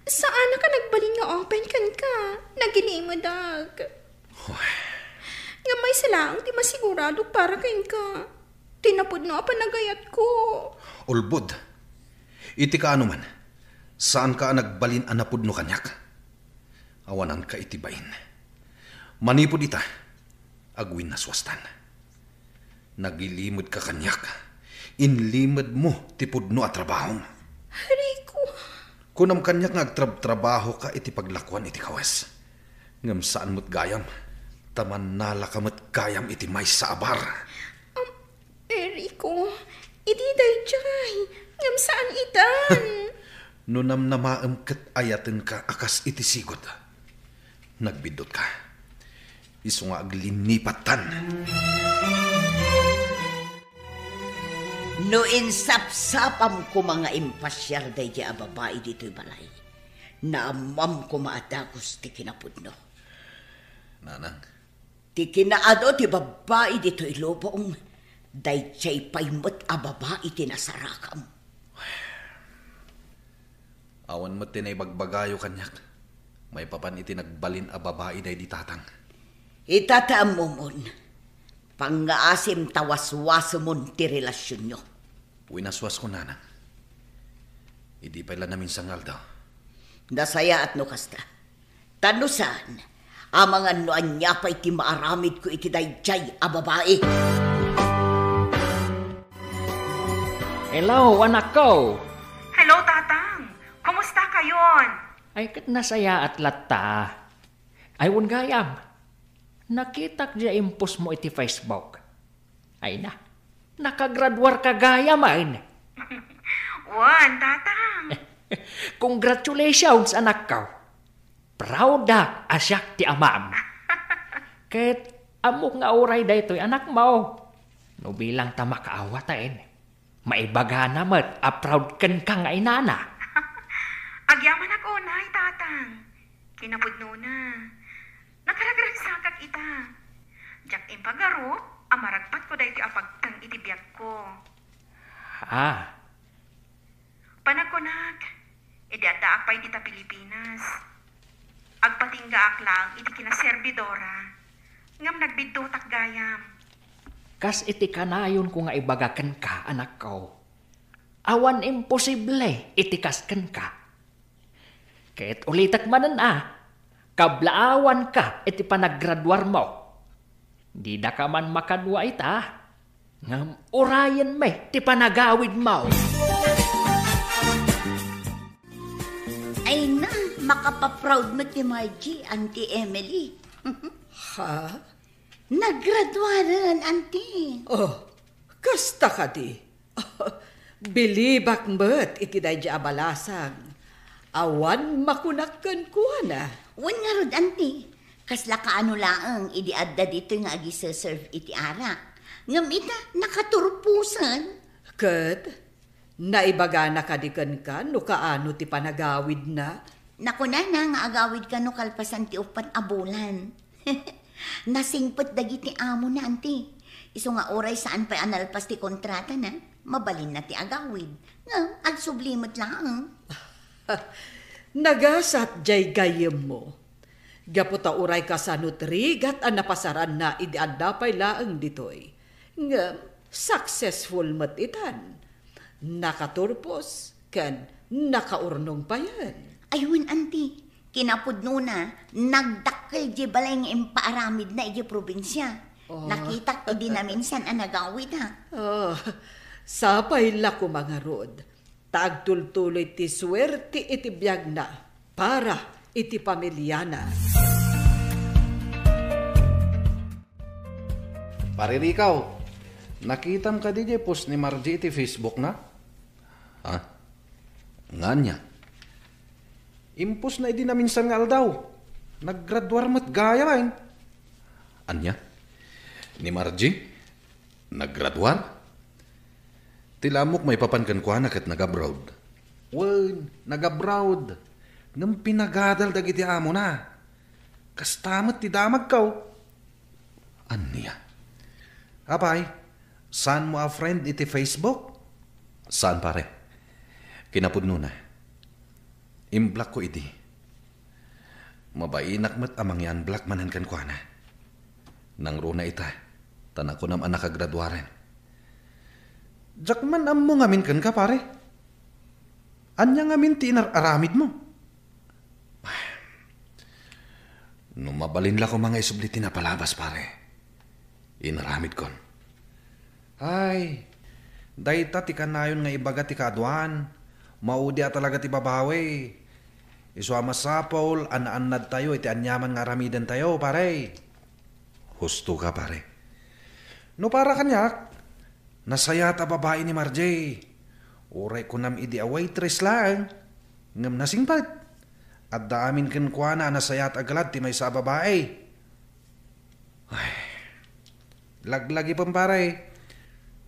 Saan ka nagbalin nga open kan ka? Nagilimadag. Nga may salaang ti masigurado para kain ka. Tinapod na panagayat ko. Ulbod, iti ka ano man, saan ka nagbalin anapod no kanyak? Awanan ka itibain. Manipod ita, agwin na swastan. Nagilimod ka kanyak, inlimod mo tipod no at trabaho. Rico. Kunam kanyak nga agtrabaho ka iti paglakwan iti kawes. Ngam saan mo't gayam, taman nalakamot gayam iti may sa abar. Rico, iti dayjay, ngam saan itan? Nunam na maamkat ayaten ka akas iti sigot. Nagbidot ka. Iso nga aglinipatan. No insapsapam ko mga impasyar day di a babae dito'y balay. Naamam ko maadagos ti kinapudno. Nanang? Ti kinaado ti babae dito'y lobong. Day jay paymot a babae ti nasarakam. Awan mo tinay bagbagayo kanyak. May papan iti nagbalin a babae day di tatang. Itataam mo mon. Pangaasim tawas-wasamon ti relasyon nyo. Winaswas ko, Nanang. Idi pala namin sangal daw. Nasaya at no kasta. Tanusan, amangan no anya pa'y ti maaramid ko iti dayjay a babae. Hello, anak ko. Hello, Tatang. Kumusta kayon? Ay kat nasaya at latta. Aywan gayam. Nakitak dya impos mo iti Facebook. Ay na, nakagradwar ka gayam ay. Wan, Tatang. Congratulations, anak ko. Proud da asyak ti amam. Ket amok nga oray daytoy anak mo. No bilang ta makaawatain. Maibaga namat a proud ken ka nga inana. Agyaman ako, nay, Tatang. Kinapudno na. Nakaragran sakak ita. Jak impagaro, amaragpat ko dahi ti apagtang itibiyag ko. Ah. Panagkunak, idadaak pa iti ta Pilipinas. Agpatinggaak lang iti kina Serbedora. Ngam nagbiddotak gayam. Kas iti kanayon ko nga ibagakan ka, anak ko. Awan imposible itikasken ka. Kahit ulitak manan kablaawan ka iti panaggraduar mo. Di da ka man makadwa ita. Ngam urayan may ti panagawid mo. Ay na, makapaproud mo ti Margie, Auntie Emily. Ha? Naggraduaran, Auntie. Oh, kasta ka di. Bilibak met iti day di abalasang. Awan makunakkan kuha na. Wan nga rod, Auntie. Kasla kaano laang idiadda dito nga agi-serve iti ara. Ngam ita, nakaturpusan. Kat, naibaga na kadikan ka no kaano ti panagawid na. Naku na nga agawid ka no kalpasan ti upat abulan. Nasingpet dagiti amo na, Auntie. Iso nga oray saan pa analpas ti kontrata na, mabalin na ti agawid. Nga, agsublimot lang. Nagasat jay gayem mo. Gaputa uray ka sa nutrigat ang napasaran na idiadapay laang ditoy. Nga, successful matitan. Nakaturpos, kan nakaurnong pa yan. Ayun, Auntie. Kinapudno na, nagdakkel di balay nga impaaramid na iti probinsya. Nakitak di na minsan ang nagawid Sapay la ko mga rod. Tagtultuloy ti swerte iti biyag na para iti pamilya na. Paririkaw, nakitam ka di post ni Margie iti Facebook na? Ha? Nga niya. Impos na idi na minsan nga aldaw. Naggraduar mat gaya kain. Anya? Ni Margie? Naggraduar? Tilamok may papankan ko anak at nag-abroad. Wen, nag-abroad. Ngam pinagadal dagiti amo na. Kastamat ti damag kaw. Anya? Apay, saan mo a friend iti Facebook? Saan pare? Kinapudno na. Imblock ko iti. Mabainak mat amang yan black manan kan ko na. Nang runa ita, tanak ko naman nakagraduaren. Jak man ammo ngamin kan ka pare. Anya ngamin ti inararamid mo. No mabalin la ko mga isubliti na palabas pare. Inaramid kon. Ay, dayta ti kanayon nga ibaga ti kaduan. Maudi talaga ti babawi. Iswa masapol, anad tayo, iti anyaman nga ramidan tayo, pare. Husto ka, pare. No para kanyak, nasaya ta babae ni Margie. Uray ko nam idi a waitress lang. Ngam nasingpat. At daamin ken kwa na nasaya at agalad ti may sa babae. Ay, laglagi pang pare.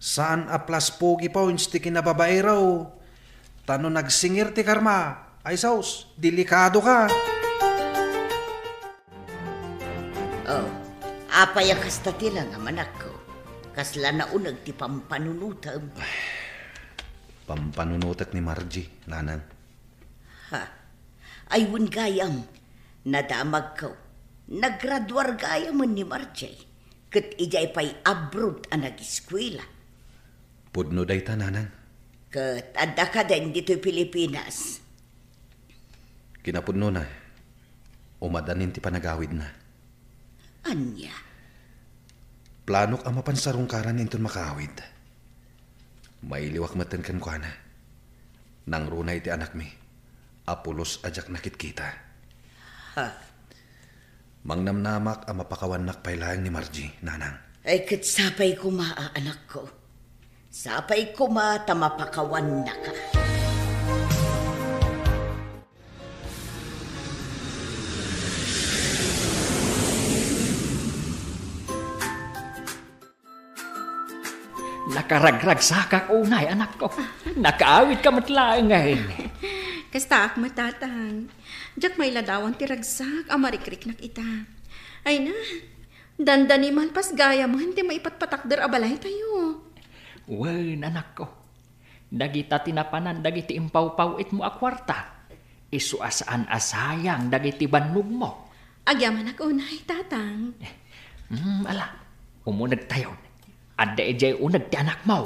Saan a plus pogi points ti kinababae raw. Tano nagsingir ti karma. Ay saus, delikado ka. Oh, apay ang kastati lang ang anak ko. Kasla na unag ti pampanunutam. Pampanunutat ni Margie, nanan. Ha, ayun gayam, nadamag ko. Naggraduar gayam ni Margie. Kat ijay pa'y abroad ang nag-eskwela. Pudno day ta, nanan. Kat adda ka din dito'y Pilipinas. Kinapudno na. Umadanin ti panagawid na. Anya? Planok ang mapansarungkaran ninton makawid. May liwak matan kan kwa na. Nang runay ti anak mi. Apulos ajak nakit kita. Ha? Mangnamnamak ang mapakawanak pailaang ni Margie, nanang. Ay kat sapay kuma anak ko. Sapay kuma tamapakawan na ka. Nakaragrag sakak unay, anak ko. Nakaawit ka matlaang ngayon. Kastaak matatang. Diyak may ladawan ti ragsak, amarikrik nak ita. Ay na, dandani malpas gaya mo, hindi maipatpatakder abalay tayo. Wen, anak ko. Dagita tinapanan, dagiti impaw-paw it mo akwarta. Isu asaan asayang, dagiti bannog mo. Agyaman ako unay, tatang. Ala, umunag tayo. Adda ejay unag ti anak mo.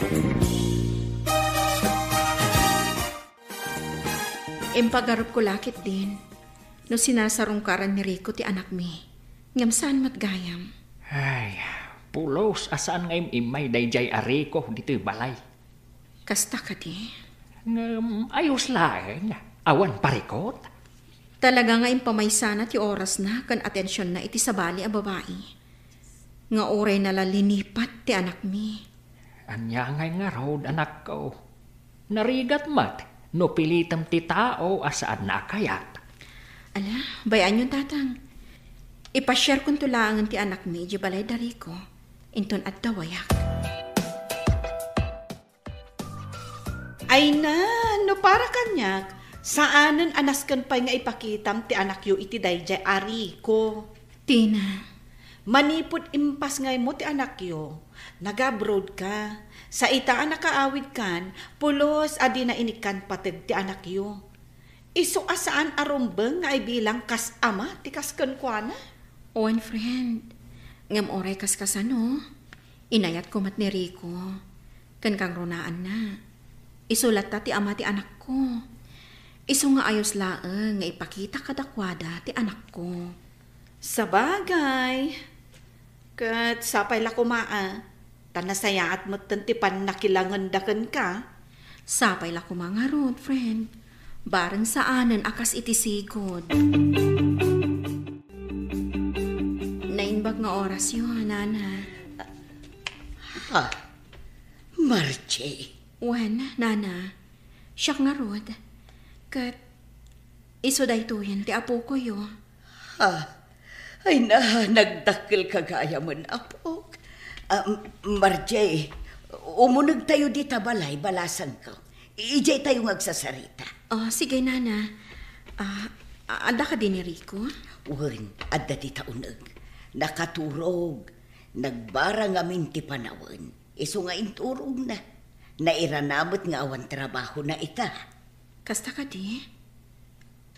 Impagarap ko lakit din. No sinasarungkaran ni Rico ti anak mi. Ngam saan matgayam. Ay, pulos asaan ngayon imay dayjay ariko dito'y balay. Kasta ka di. Ayos laeng. Awan parikot. Talaga nga impamaysa ti oras na kan atensyon na iti sabali a babae. Nga oray nalalinipat ti anak mi. Anya nga road anak ko. Narigat mat, no pilitam ti tao asaan na kayat. Ala, bayan yung tatang. Ipashare kong tulangan ti anak mi, di balay dari ko. Inton at dawayak. Ay na, no para kanyak. Saanan anaskan pa nga ipakitam ti anak yu iti dayjay ari ko. Tina. Manipod impas ngay mo ti anak yu. Nag-abroad ka. Sa itaan nakaawid kan, pulos adi na inikan patid ti anak yu. Iso asaan arumbeng nga bilang kas ama ti kasken kwa na. One friend. Ngam oray kaskasano. Inayat ko mat ni Rico. Kan kang runaan na. Isulat ta ti ama ti anak ko. Iso nga ayos laeng nga ipakita kadakwada ti anak ko. Sabagay. Kat sapay la kumaa. Tanasaya at matantipan nakilangan daken ka. Sapay la kumangarod, friend. Bareng saanan akas iti sigod. Nainbag nga oras yun, nana. Ha? Marche? Wen, nana. Siyak nga rod. Kat iso daytoyan ti apo ko yo. Ha? Ay na, nagdakil kagaya mo na apo. Marche, umunag tayo di tabalay, balasan ko. Ijay tayo magsasarita. Oh, sige, nana. Ada ka din ni Rico? Wen, adda di taunag. Nakaturog. Nagbara nga minti panawan. Iso nga inturog na. Nairanamot nga awan trabaho na ita. Kasta ka di?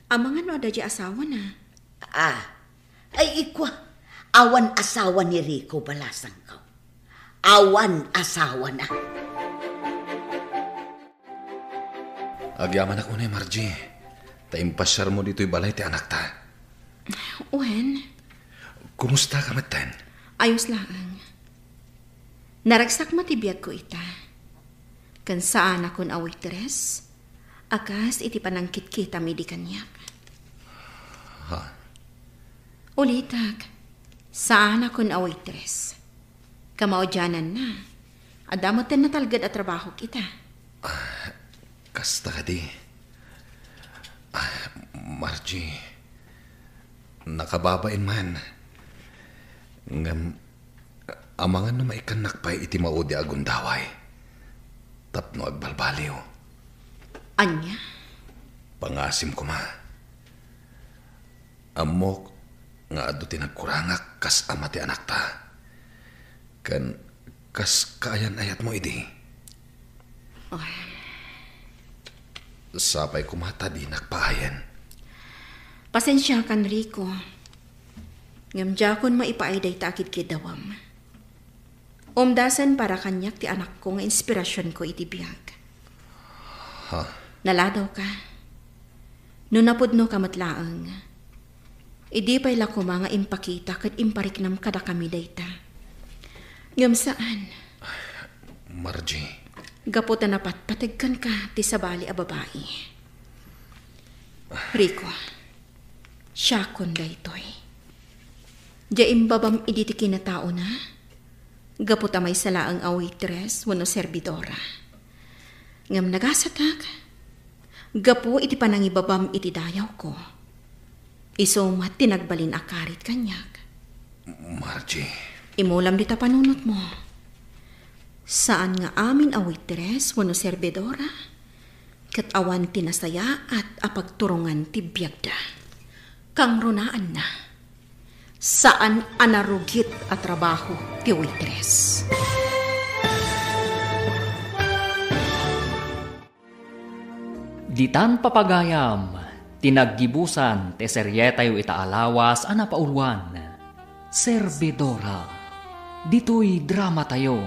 Amangan no ada di asawa na. Ay ikwa. Awan asawa ni Rico balasan ko. Awan asawa na. Agyaman ako na Margie. Taimpasyar mo dito'y balay ti anak ta. Wen? Kumusta ka matan? Ayos lang. Naragsak matibiyag ko ita. Kan saan akon away teres, akas iti panangkit kita mi di kanyak. Ha? Ulitak, saan akon away teres. Kamaudyanan na. Adamotan na talgad at trabaho kita. Kasta ka di. Margie, nakababain man. Ngam, amangan na maikanak pa'y iti maudi agundaway. Tapno agbalbaliw. Anya? Pangasim ko ma. Amok nga ado tinagkurangak kas ama ti anak ta. Kan kas kaayan ayat mo idi. Oh. Sapay kumata di nakpaayan. Pasensya kan Rico. Ngam jakon maipaiday takid kidawam. Umdasan para kanyak ti anak ko nga inspirasyon ko iti biyag. Ha? Naladaw ka. Nunapudno ka matlaang. Idi pa'y lako mga impakita kat impariknam kada kami dayta. Ngam saan? Margie. Gapot na napatpatigkan ka ti sabali a babae. Rico, siya kon daytoy. Diyaim babam iditi kinatao na. Gapot may salaang awaitress wano servidora. Ngam nagasatak. Gapo iti panangibabam iti dayaw ko. Isumat tinagbalin akarit kanyak. Margie. Imulam dita panunot mo. Saan nga amin awaitress wano servidora? Kat awan tinasaya at apagturungan ti biyagda. Kang runaan na. Saan anarugit at trabaho ti waitress. Ditan papagayam, tinaggibusan te seryetayo itaalawas anapaulwan. Servidora, dito'y drama tayo,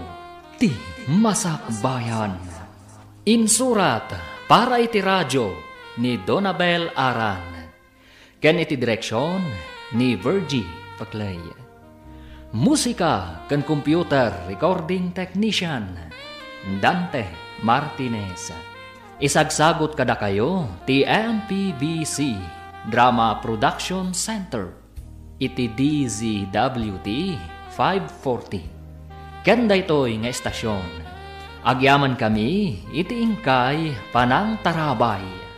ti Masakbayan. Insurat para iti radyo, ni Donabel Aran. Ken iti direksyon ni Virgie Paclay. Musika ken computer recording technician Dante Martinez. Isagsagot kada kayo ti MPBC Drama Production Center iti DZWT 540. Ken daytoy nga estasyon. Agyaman kami iti ingkay Panang Tarabay.